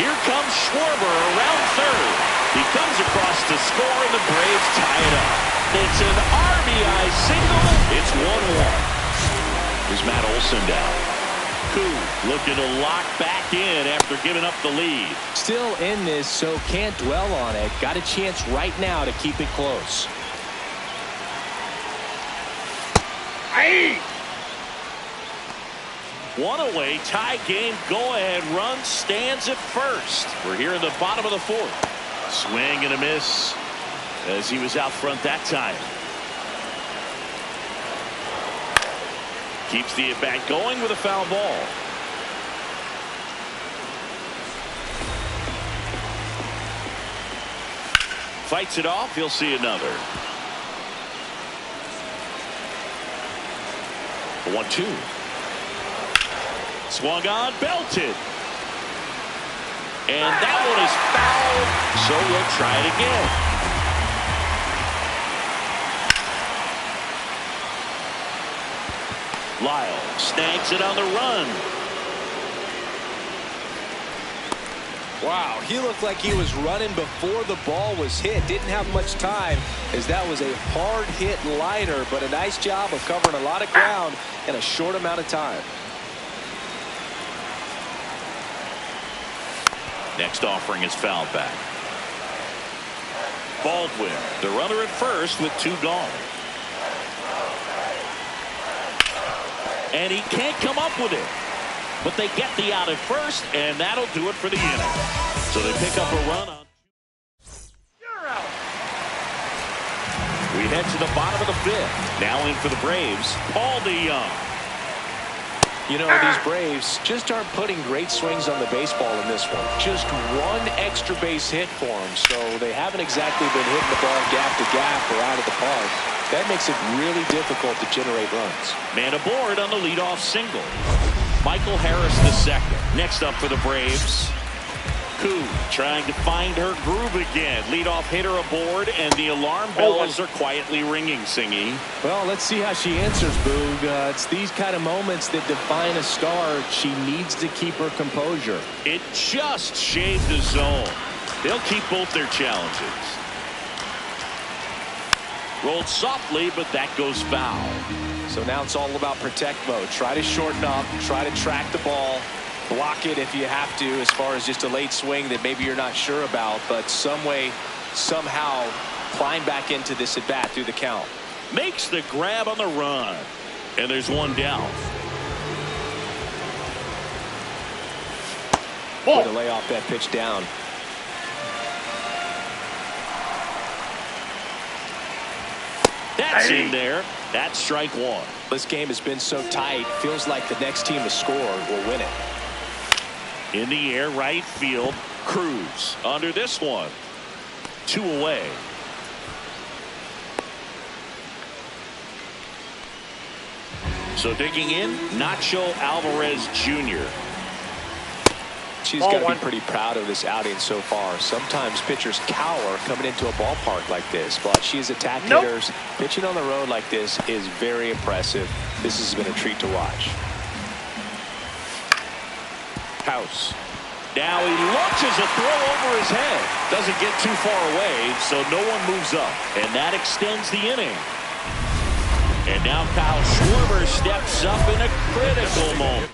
Here comes Schwarber around third. He comes across to score, and the Braves tie it up. It's an RBI single. It's 1-1. Here's Matt Olson down. Koo looking to lock back in after giving up the lead.
Still in this, so can't dwell on it. Got a chance right now to keep it close.
Hey!
1 away, tie game, go-ahead run stands at first. We're here in the bottom of the 4th. Swing and a miss as he was out front that time. Keeps the at-bat going with a foul ball. Fights it off. He'll see another. 1-2. Swung on, belted. And that one is fouled, so we'll try it again. Lyle snags it on the run.
Wow, he looked like he was running before the ball was hit. Didn't have much time, as that was a hard hit liner, but a nice job of covering a lot of ground in a short amount of time.
Next offering is fouled back. Baldwin, the runner at first with 2 gone. And he can't come up with it. But they get the out at first, and that'll do it for the inning. So they pick up a run on.
You're out.
We head to the bottom of the 5th. Now in for the Braves, Paul DeYoung.
You know, these Braves just aren't putting great swings on the baseball in this one. Just 1 extra base hit for them, so they haven't exactly been hitting the ball gap to gap or out of the park. That makes it really difficult to generate runs.
Man aboard on the leadoff single. Michael Harris II. Next up for the Braves, Koo trying to find her groove again. Leadoff hitter aboard, and the alarm bells are quietly ringing, Singy.
Well, let's see how she answers, Boog. It's these kind of moments that define a star. She needs to keep her composure.
It just shaved the zone. They'll keep both their challenges. Rolled softly, but that goes foul.
So now it's all about protect mode. Try to shorten up, try to track the ball, block it if you have to, as far as just a late swing that maybe you're not sure about, but some way, somehow climb back into this at bat through the count.
Makes the grab on the run, and there's 1 down.
Way to lay off that pitch down.
That's in there. That's strike 1.
This game has been so tight. Feels like the next team to score will win it.
In the air, right field. Cruz under this one. 2 away. So digging in, Nacho Alvarez Jr.
She's got to be pretty proud of this outing so far. Sometimes pitchers cower coming into a ballpark like this, but she's attacked hitters. Pitching on the road like this is very impressive. This has been a treat to watch.
House. Now he launches a throw over his head. Doesn't get too far away, so no one moves up. And that extends the inning. And now Kyle Schwarber steps up in a critical moment.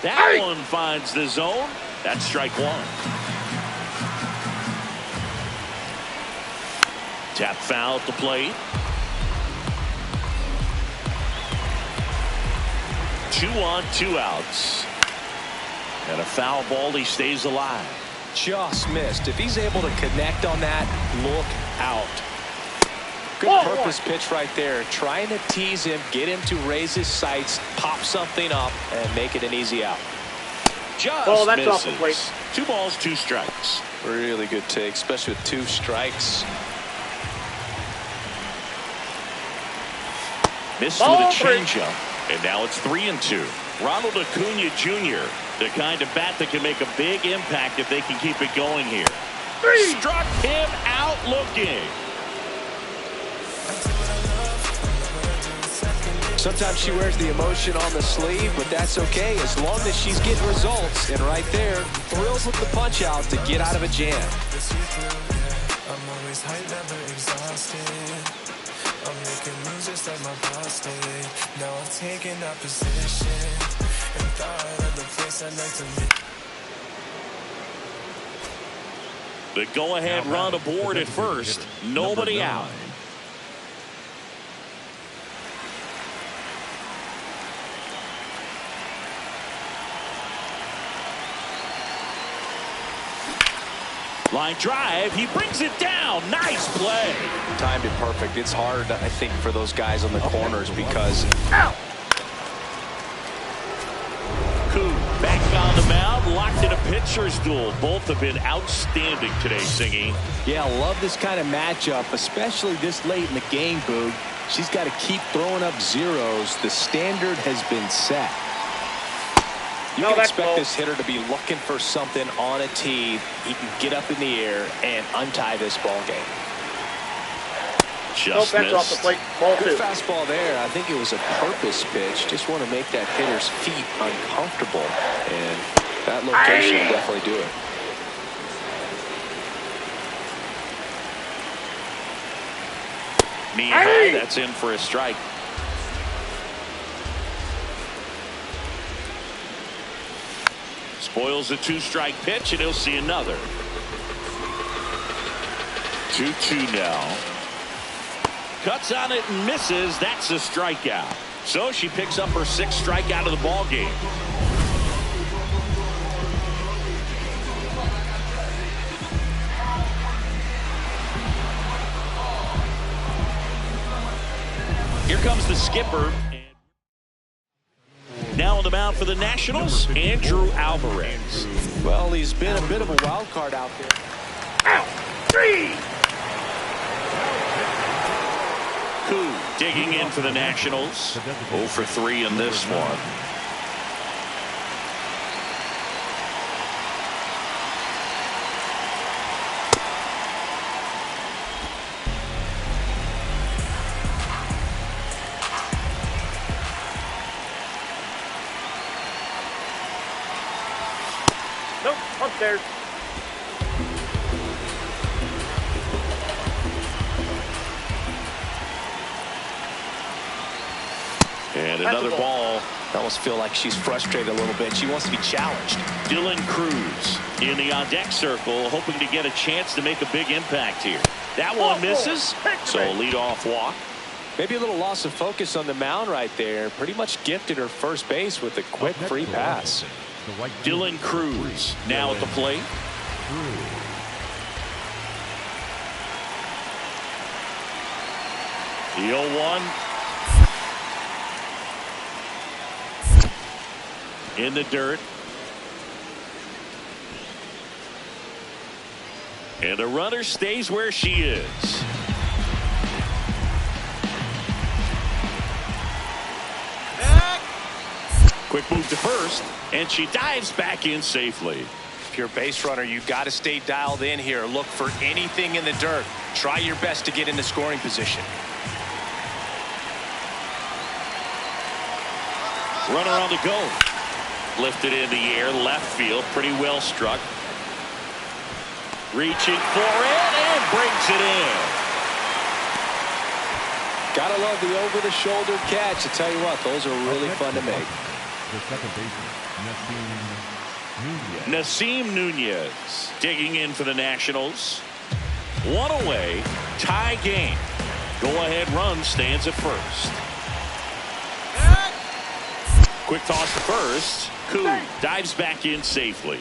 That one finds the zone. That's strike 1. Tap foul at the plate. 2 on, 2 outs. And a foul ball, he stays alive.
Just missed. If he's able to connect on that, look out. Good purpose pitch right there. Trying to tease him, get him to raise his sights, pop something up, and make it an easy out.
Just
that's
misses.
off the plate.
2 balls, 2 strikes.
Really good take, especially with 2 strikes.
Missed with a changeup. And now it's 3-2. Ronald Acuna Jr., the kind of bat that can make a big impact if they can keep it going here. Struck him out looking.
Sometimes she wears the emotion on the sleeve, but that's okay as long as she's getting results. And right there, thrills with the punch out to get out of a jam.
I'm always hyped, never exhausted. I'm making moves just like my boss did. Now I've taken that position and thought of the place I'd like to be.
The go-ahead run aboard at first. Nobody out. Line drive, he brings it down. Nice play.
Timed it perfect. It's hard, I think, for those guys on the corners because.
Koo back on the mound, locked in a pitcher's duel. Both have been outstanding today, Singy.
Yeah, love this kind of matchup, especially this late in the game, Boog. She's got to keep throwing up zeros. The standard has been set. You can expect this hitter to be looking for something on a tee. He can get up in the air and untie this ball game.
Just missed.
Off the plate. Ball 2.
Good fastball there. I think it was a purpose pitch. Just want to make that hitter's feet uncomfortable. And that location will definitely do it.
Knee high, that's in for a strike. Spoils a 2-strike pitch, and he'll see another. 2-2 now. Cuts on it and misses. That's a strikeout. So she picks up her 6th strikeout of the ball game. Here comes the skipper. Now on the mound for the Nationals, Andrew Alvarez.
Well, he's been a bit of a wild card out there.
Out. 3.
Koo digging in for the Nationals. 0 for 3 in this one.
Nope, upstairs.
And another ball.
I almost feel like she's frustrated a little bit. She wants to be challenged.
Dylan Cruz in the on-deck circle, hoping to get a chance to make a big impact here. That one misses, so lead-off walk.
Maybe a little loss of focus on the mound right there. Pretty much gifted her first base with a quick free pass.
Dylan Cruz now at the plate. The 0-1. In the dirt. And the runner stays where she is. Quick move to first, and she dives back in safely.
If you're a base runner, you've got to stay dialed in here. Look for anything in the dirt. Try your best to get into scoring position.
Runner on the go. Lifted in the air, left field, pretty well struck. Reaching for it and brings it in.
Gotta love the over-the-shoulder catch. I tell you what, those are really fun to make.
The second baseman,
Nasim Nunez digging in for the Nationals. 1 away, tie game. Go-ahead run stands at first. Quick toss to first. Koo dives back in safely.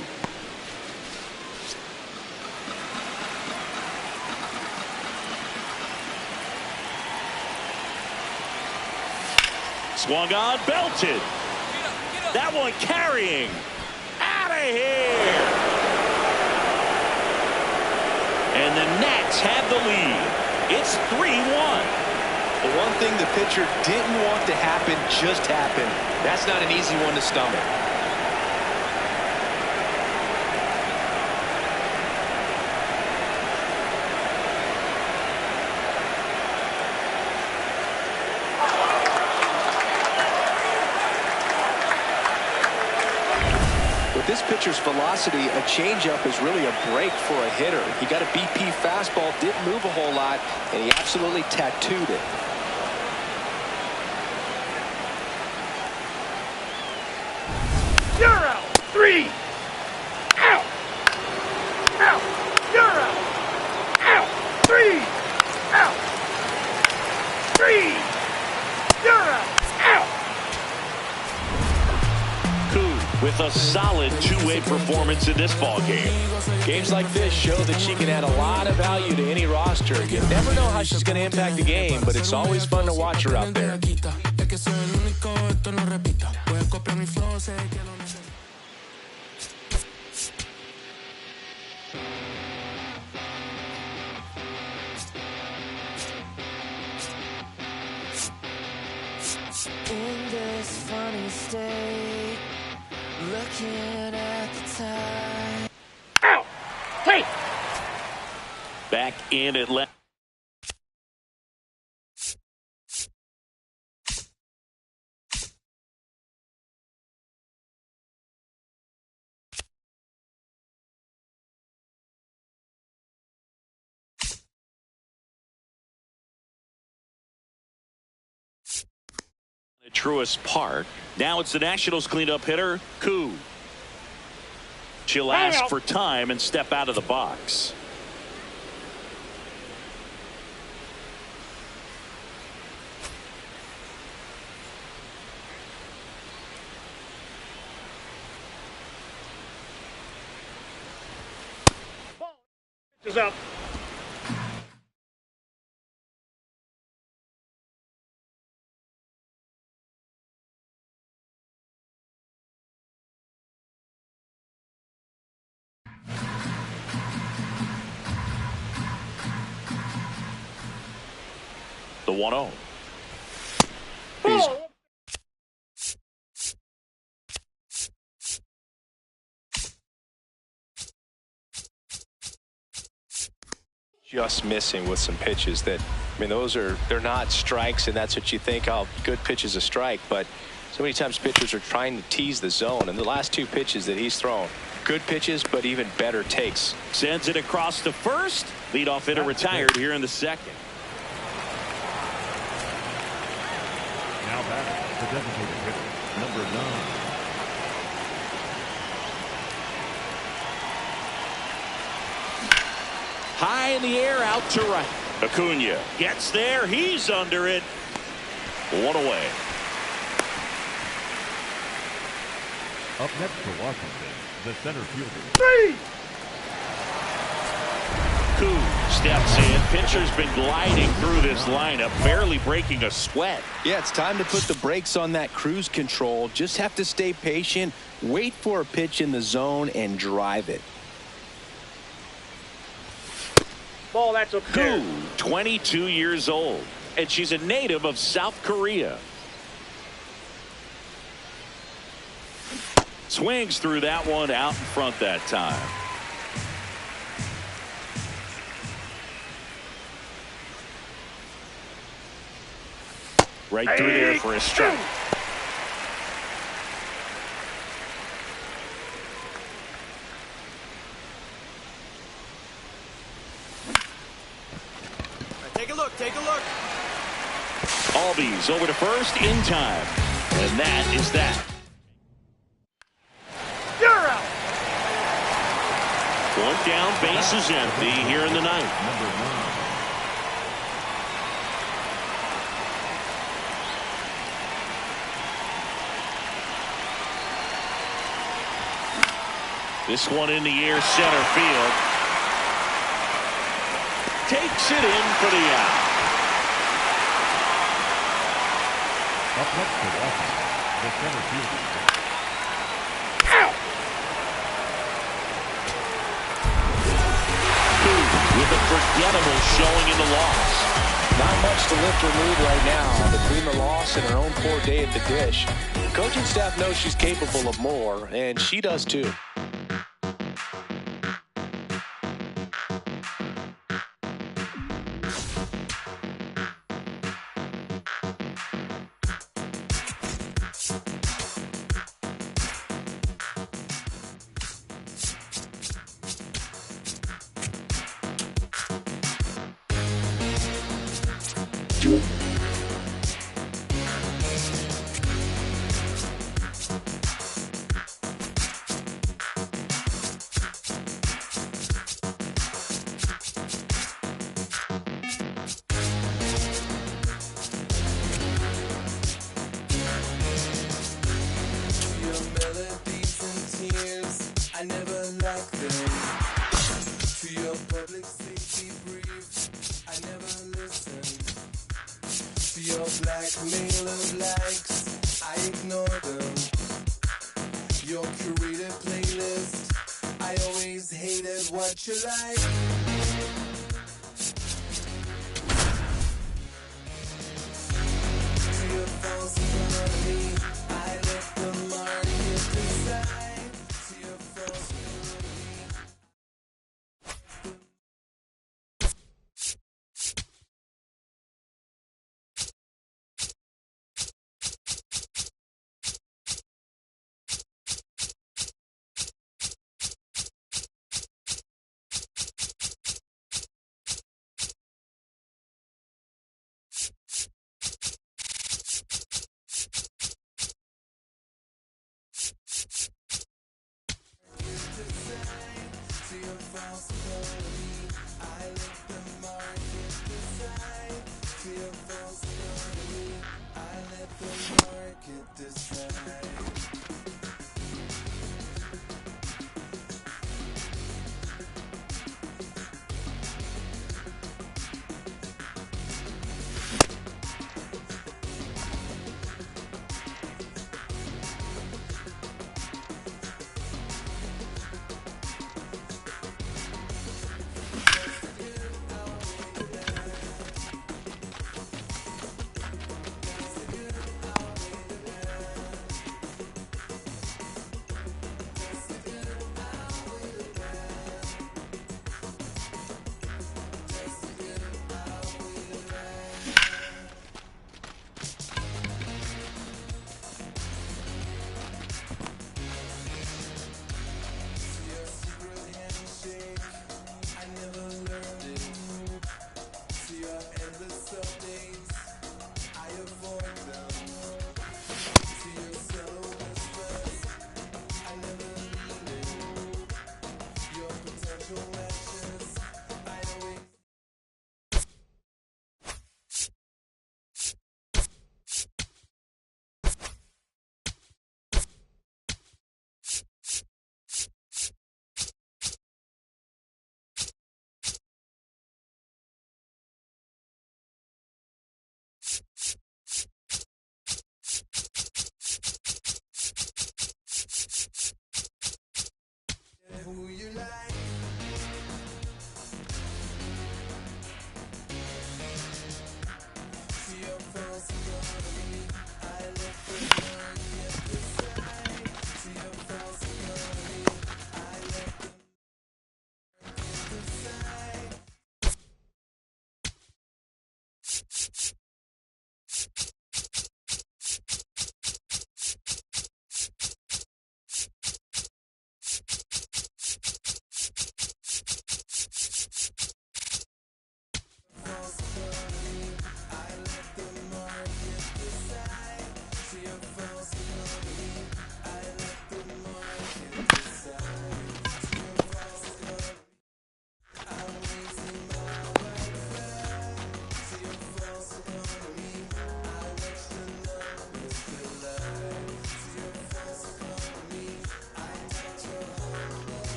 Swung on, belted. That one carrying. Out of here. And the Nats have the lead. It's 3-1.
The one thing the pitcher didn't want to happen just happened. That's not an easy one to stomach. With this pitcher's velocity, a changeup is really a break for a hitter. He got a BP fastball, didn't move a whole lot, and he absolutely tattooed it.
You're out. 3. Out. Out. You're out. Out. 3. Out. 3. You're out. Out.
Koo with a solid two-way performance in this ball game.
Games like this show that she can add a lot of value to any roster. You never know how she's going to impact the game, but it's always fun to watch her out there.
In this funny state, looking at the time.
Out. Hey.
Back in at left. Truist Park. Now it's the Nationals cleanup hitter, Koo. She'll ask for time and step out of the box.
Is up.
The 1-0.
Just missing with some pitches that, I mean, they're not strikes, and that's what you think, oh, good pitch is a strike, but so many times pitchers are trying to tease the zone, and the last two pitches that he's thrown, good pitches, but even better takes.
Sends it across to first. Leadoff hitter retired here in the second.
Now back the designated hitter, number 9.
High in the air, out to right. Acuna gets there. He's under it. One away.
Up next for Washington, the center fielder.
3.
Koo steps in. Pitcher's been gliding through this lineup, barely breaking a sweat.
Yeah, it's time to put the brakes on that cruise control. Just have to stay patient, wait for a pitch in the zone, and drive it.
Ball, that's okay.
Koo, 22 years old, and she's a native of South Korea. Swings through that one out in front that time. Right through there for a strike.
Take a look, take a look.
Albies over to first in time. And that is that.
You're out.
One down, base is empty here in the ninth.
Number 9.
This one in the air, center field. Takes it in for the out.
Up next to Washington, the center fielder.
With a forgettable showing in the loss.
Not much to lift her mood right now between the loss and her own poor day at the dish. The coaching staff knows she's capable of more, and she does too.
I never liked them. To your public safety briefs, I never listened. To your blackmail of likes, I ignore them. Your curated playlist, I always hated what you like. To your false economy, I let the market decide. To your false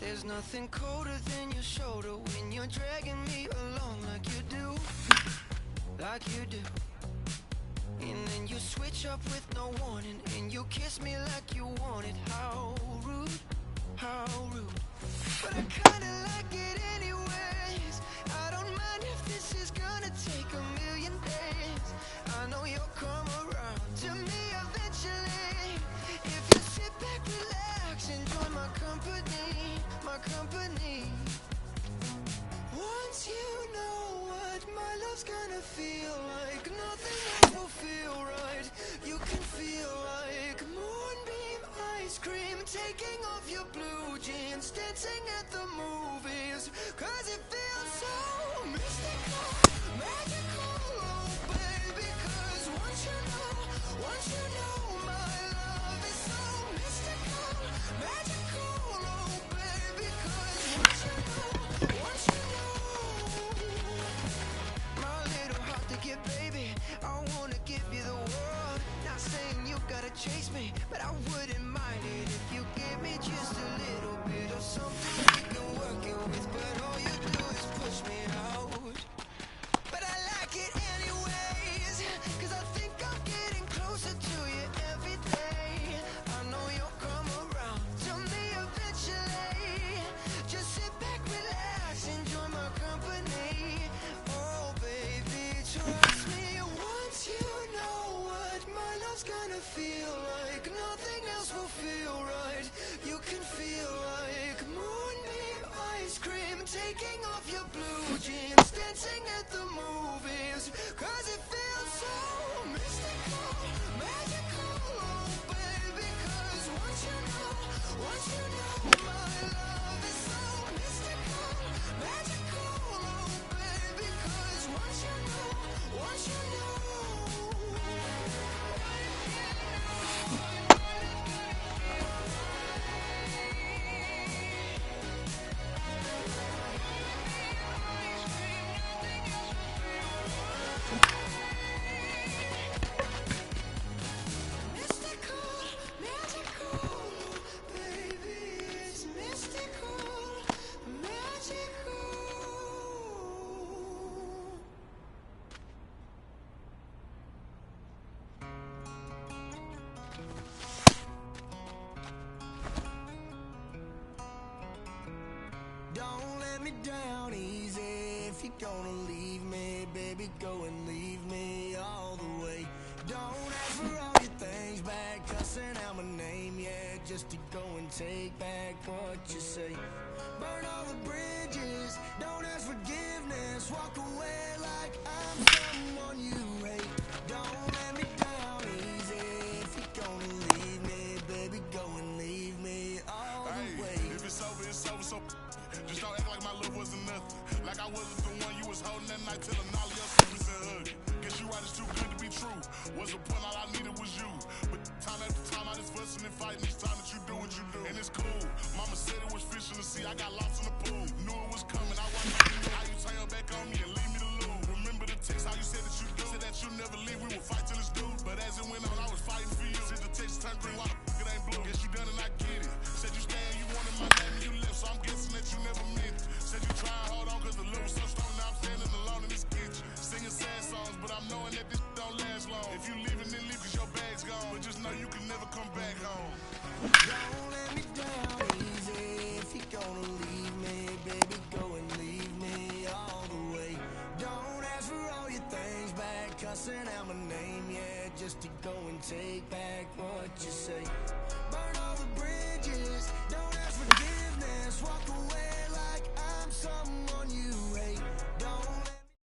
There's nothing colder than your shoulder when you're dragging me along like you do, like you do. And then you switch up with no warning, and you kiss me like you want it. How rude, how rude. But I kinda like it anyways. I don't mind if this is gonna take a million days. I know you'll come around to me eventually. If you sit back, relax, enjoy my company, my company. Once you know what my love's gonna feel like, nothing else will feel right. You can feel like moonbeam ice cream, taking off your blue jeans, dancing at the movies, 'cause it feels so mystical, magical, oh baby. 'Cause once you know my love is so mystical, magical, oh baby. 'Cause once you know my little heart to get, baby, I wanna give you the world. Not saying you gotta chase me, but I wouldn't mind it if you give me just a little bit of something we can work it with. But all you do is push me out. But I like it anyways, 'cause I think I'm getting closer to you every day. I know you'll come around to me eventually. Just sit back, relax, enjoy my company. Oh baby, trust me. Once you know what my love's gonna feel like, nothing else will feel right. You can feel like moonbeam ice cream, taking off your blue jeans, dancing at the movies, 'cause it feels so mystical, magical, oh baby. 'Cause once you know my love is so mystical, magical, oh baby. 'Cause once you know mystical, magical, baby, it's mystical, magical. Don't let me down easy. If you're gonna leave me, baby, go and leave me all the way. Don't ask for all your things back, cussing out my name, yeah, just to go and take back what you say. Burn all the bridges, don't ask forgiveness, walk away like I'm someone you hate. Don't let me down easy. If you're gonna leave me, baby, go and leave me all the way.
If it's over, it's over, so just don't act like my love wasn't nothing. Like I wasn't the one you was holding that night, telling all of your secrets and hugging. Guess you right, it's too good to be true. Was the point, all I needed was you. But time after time, I just fussing and fighting each time that you do what you do. And it's cool. Mama said it was fish in the sea, I got lost in the pool. Knew it was coming, I watched you how you turn your back on me and leave me to lose. Remember the text, how you said that you do. Said that you never leave, we would fight till it's due. But as it went on, I was fighting for you. Said the text turned green, why the fuck it ain't blue? Guess you done and I get it. Said you stay and you wanted my name and you left, so I'm guessing that you never meant it. Said you try and hold on, 'cause the love was so strong, now I'm standing alone in this kitchen. Singing sad songs, but I'm knowing that this don't last long. If you leaving, then leave 'cause your bag's gone. But just know you can never come back home.
Don't let me down easy. If you're gonna leave me, baby, go and leave me all the way. Don't ask for all your things back, cussing out my name, yeah, just to go and take back what you say. Burn all the bridges, don't ask forgiveness, walk away like I'm someone you hate. Don't let me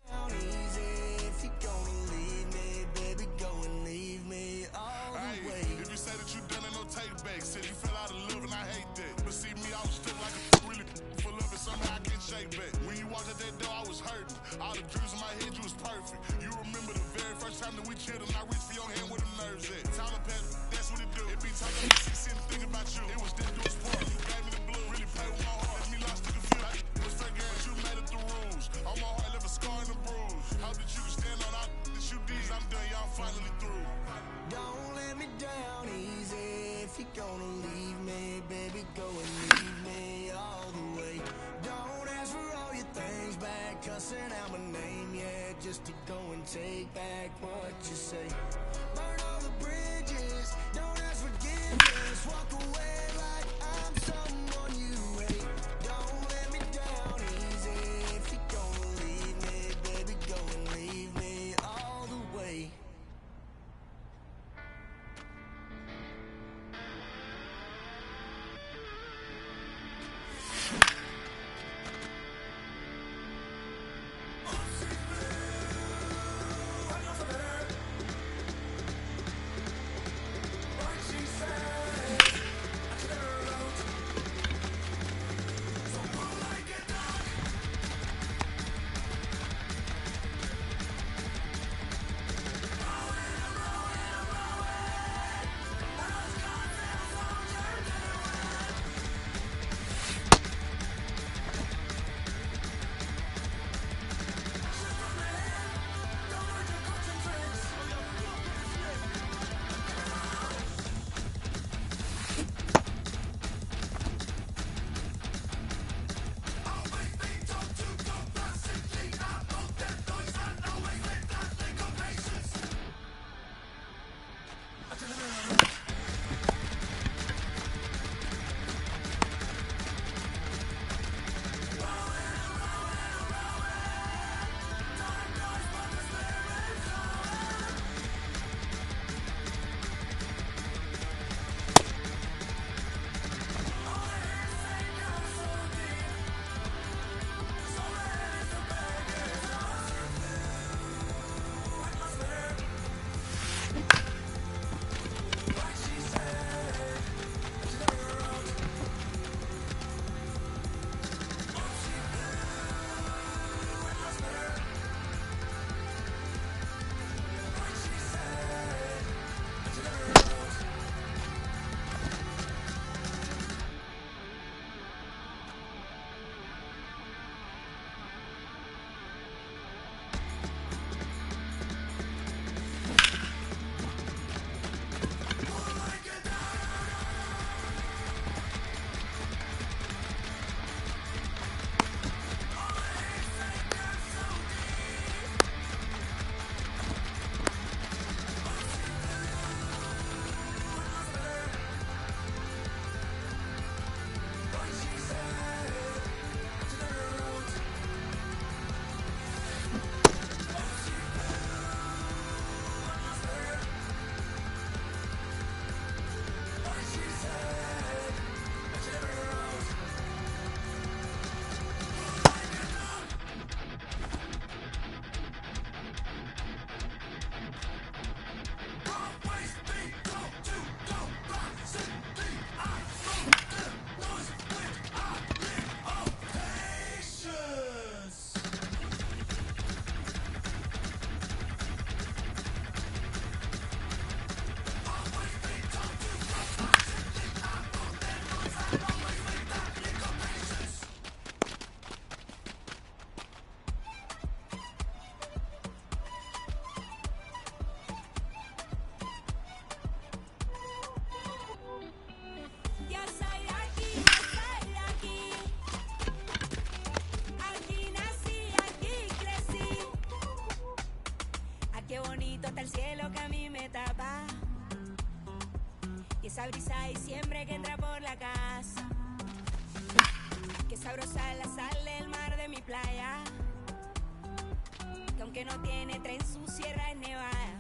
down easy. If you're gonna leave me, baby, go and leave me all the way.
If you say that you done it, no take back. Said you fell out of love and I hate that. But see me, I was still like a really full of it, somehow I can't shake back. When you walked out that door, I was hurting. All the dreams in my head, you was perfect. You remember the very first time that we chilled and I reached for your hand where the nerves at. Tyler Pat, that's what it do. It be talking about 16 to think about you. It was this door's part. You gave me the blue, really play with my heart. Left me lost in the view. It was fake gas, you made it the rules. On my heart, left a scar and a bruise. Hope that you can stand on all that you did. I'm done, y'all finally
like cussing out my name, yeah, just to go and take back what you say. Burn all the bridges, don't ask forgiveness, walk away like I'm someone you hate. Don't let me down easy. If you gonna leave me, baby, go and leave me all the way.
El cielo que a mí me tapa y esa brisa de diciembre que entra por la casa, que sabrosa la sal del mar de mi playa, que aunque no tiene tren su sierra es nevada,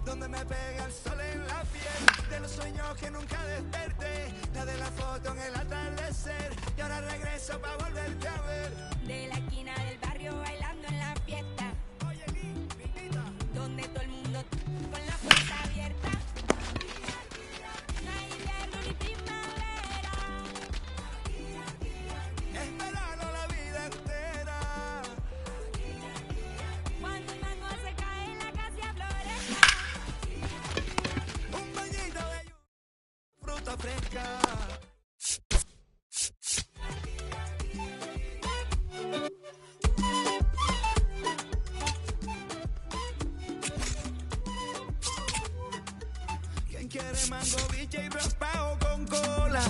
donde me pega el sol en la piel, de los sueños que nunca desperté, la de la foto en el atardecer, y ahora regreso para volverte a ver,
de la esquina del barrio bailando en la fiesta, donde todo el mundo con la puerta abierta. No hay invierno ni primavera.
Es verano la vida entera.
Cuando el mango se cae en la casa florece.
Un bañito de lluvia, fruta fresca. Quiere mango, biche y raspado con cola.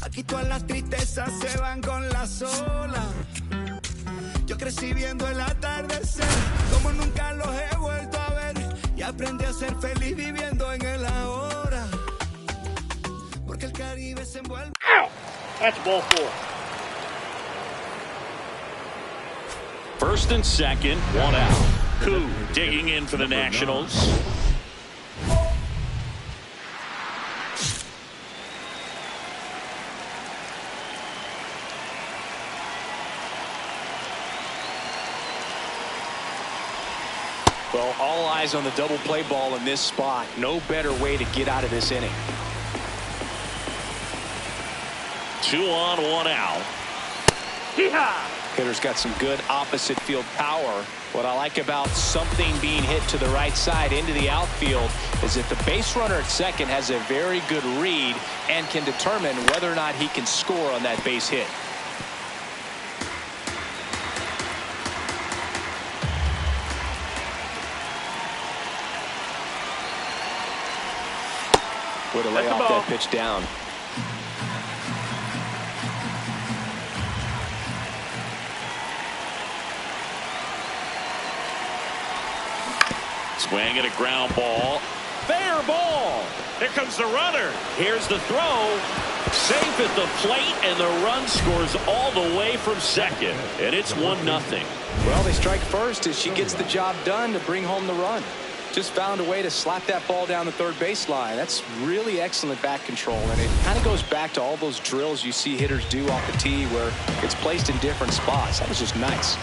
Aquí todas las tristezas se van con la sola. percibiendo el atardecer, como nunca los he vuelto a ver, y aprendí a ser feliz viviendo en el ahora, porque el Caribe se envuelve.
Ow! That's ball 4.
First and second, one out. Koo digging in for the Nationals.
Well, all eyes on the double play ball in this spot. No better way to get out of this inning.
2 on, 1 out.
Hitter's got some good opposite field power. What I like about something being hit to the right side into the outfield is that the base runner at second has a very good read and can determine whether or not he can score on that base hit. Way to lay off that pitch down.
Swing at a ground ball. Fair ball. Here comes the runner. Here's the throw. Safe at the plate, and the run scores all the way from second. And it's 1-0.
Well, they strike first as she gets the job done to bring home the run. Just found a way to slap that ball down the third baseline. That's really excellent bat control, and it kind of goes back to all those drills you see hitters do off the tee where it's placed in different spots. That was just nice.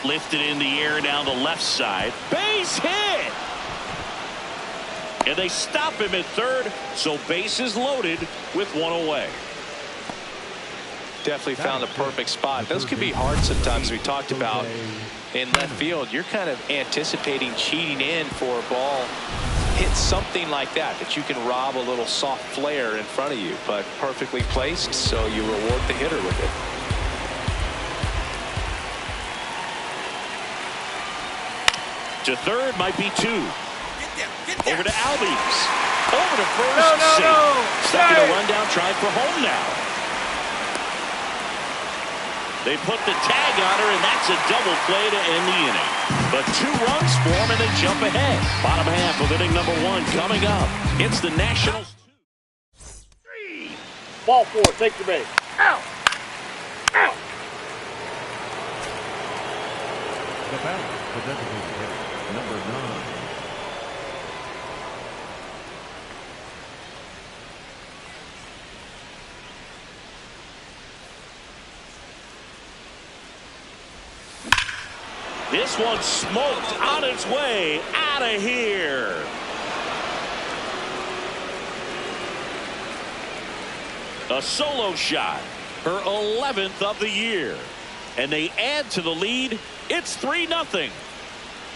Lifted in the air down the left side. Base hit! And they stop him at third, so bases loaded with 1 away.
Definitely found the perfect spot. Those can be hard sometimes. We talked about in left field. You're kind of anticipating cheating in for a ball hit something like that you can rob a little soft flare in front of you, but perfectly placed, so you reward the hitter with it.
To third might be 2. Over to Albies. Over to first.
No.
Second to run down, trying for home now. They put the tag on her, and that's a double play to end the inning. But 2 runs form, and they jump ahead. Bottom half of inning number 1 coming up. It's the Nationals.
3. Ball 4. Take the base. Out. Out.
The batter, the designated hitter, number 9.
This one smoked on its way out of here. A solo shot, her 11th of the year. And they add to the lead. It's 3-0.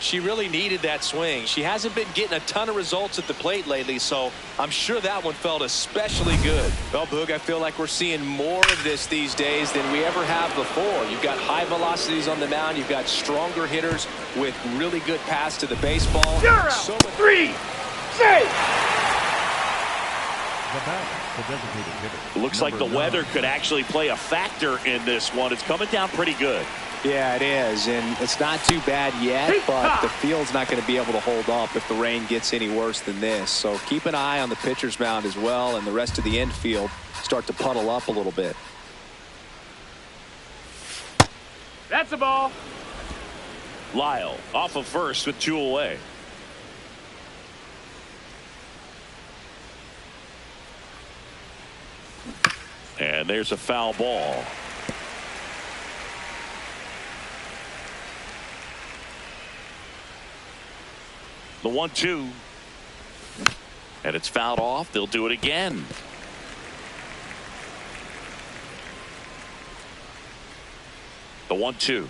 She really needed that swing. She hasn't been getting a ton of results at the plate lately, so I'm sure that one felt especially good. Well, Boog, I feel like we're seeing more of this these days than we ever have before. You've got high velocities on the mound. You've got stronger hitters with really good pass to the baseball.
You're out. 3. Safe.
The batter, the designated hitter.
Looks like the weather could actually play a factor in this one. It's coming down pretty good.
Yeah, it is, and it's not too bad yet, but the field's not going to be able to hold up if the rain gets any worse than this. So keep an eye on the pitcher's mound as well, and the rest of the infield start to puddle up a little bit.
That's a ball.
Lyle off of first with 2 away. And there's a foul ball. The 1-2. And it's fouled off. They'll do it again. The 1-2.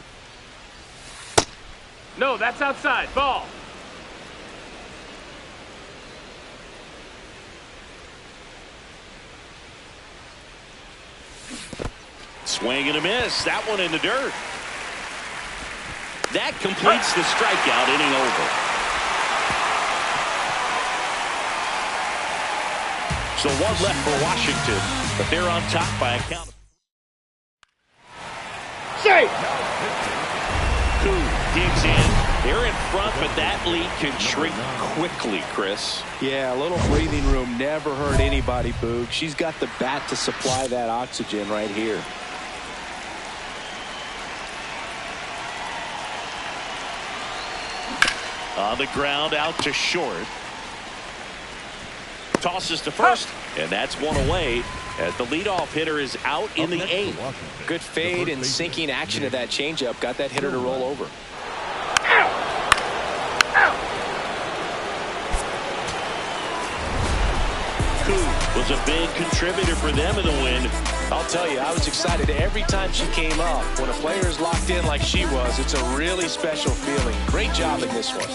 No, that's outside. Ball.
Swing and a miss. That one in the dirt. That completes the strikeout. Inning over. So 1 left for Washington, but they're on top by a count of
safe.
Koo digs in. They're in front, but that lead can shrink quickly, Chris.
Yeah, a little breathing room never hurt anybody, Boog. She's got the bat to supply that oxygen right here.
On the ground, out to short. Tosses to first, and that's one away as the leadoff hitter is out in the eighth.
Good fade and sinking action of that changeup got that hitter to roll over.
Koo was a big contributor for them in the win.
I'll tell you, I was excited every time she came up. When a player is locked in like she was, it's a really special feeling. Great job in this one.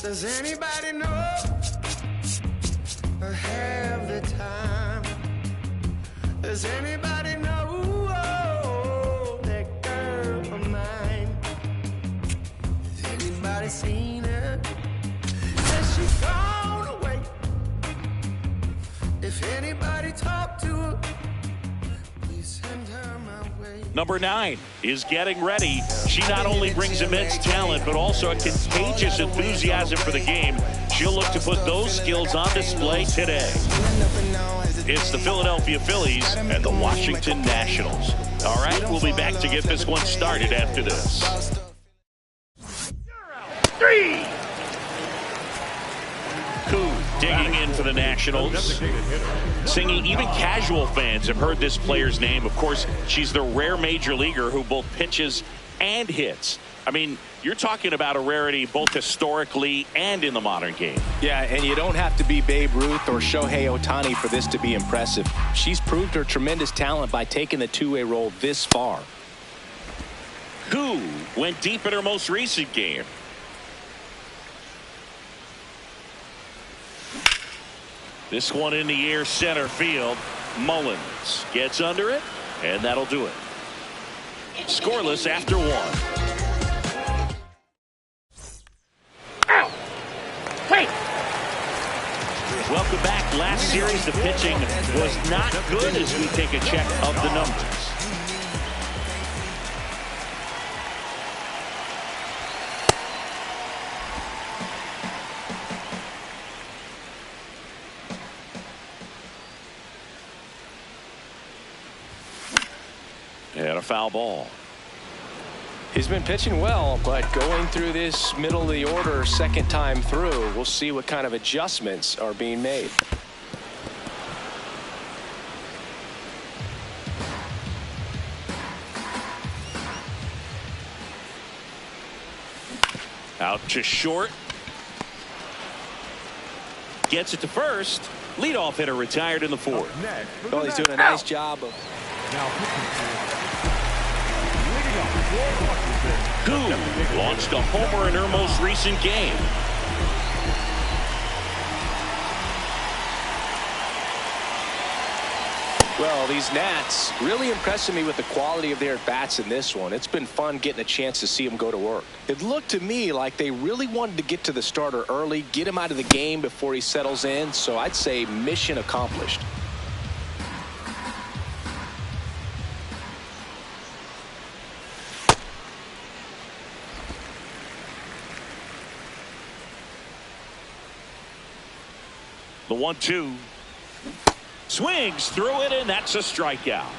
Does anybody know I have the time? Does anybody know that girl of mine? Has anybody seen her? Has she gone away? If anybody talked to her, please send her my way.
Number 9 is getting ready. She not only brings immense talent, but also a contagious enthusiasm for the game. She'll look to put those skills on display today. It's the Philadelphia Phillies and the Washington Nationals. All right, we'll be back to get this one started after this.
3.
Koo digging in for the Nationals. Singing, even casual fans have heard this player's name. Of course, she's the rare major leaguer who both pitches and hits. I mean, you're talking about a rarity both historically and in the modern game.
Yeah, and you don't have to be Babe Ruth or Shohei Ohtani for this to be impressive. She's proved her tremendous talent by taking the two-way role this far.
Koo went deep in her most recent game. This one in the air, center field. Mullins gets under it, and that'll do it. Scoreless after 1.
Out. Hey.
Welcome back. Last series, the pitching was not good as we take a check of the numbers. And a foul ball.
He's been pitching well, but going through this middle of the order second time through, we'll see what kind of adjustments are being made.
Out to short. Gets it to first. Leadoff hitter retired in the fourth.
Well, he's doing a nice job of.
Who launched a homer in her most recent game.
Well, these Nats really impressing me with the quality of their bats in this one. It's been fun getting a chance to see them go to work. It looked to me like they really wanted to get to the starter early, get him out of the game before he settles in. So I'd say mission accomplished.
The 1-2. Swings through it, and that's a strikeout.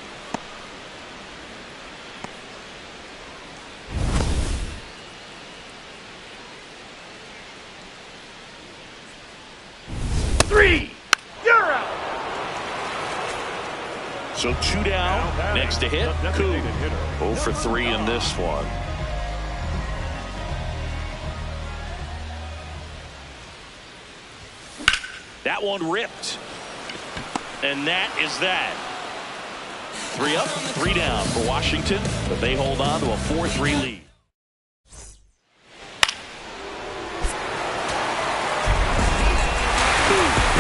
Three. You're out.
So 2 down. Next to hit, Koo. 0 for 3 in this one. That one ripped. And that is that. 3 up, 3 down for Washington, but they hold on to a 4-3 lead.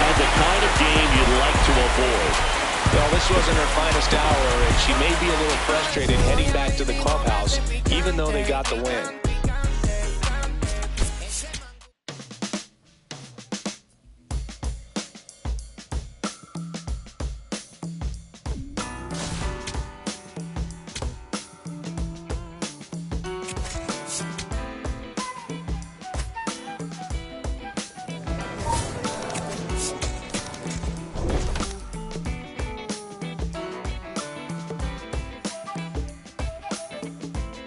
Had the kind of game you'd like to avoid.
Well, this wasn't her finest hour, and she may be a little frustrated heading back to the clubhouse, even though they got the win.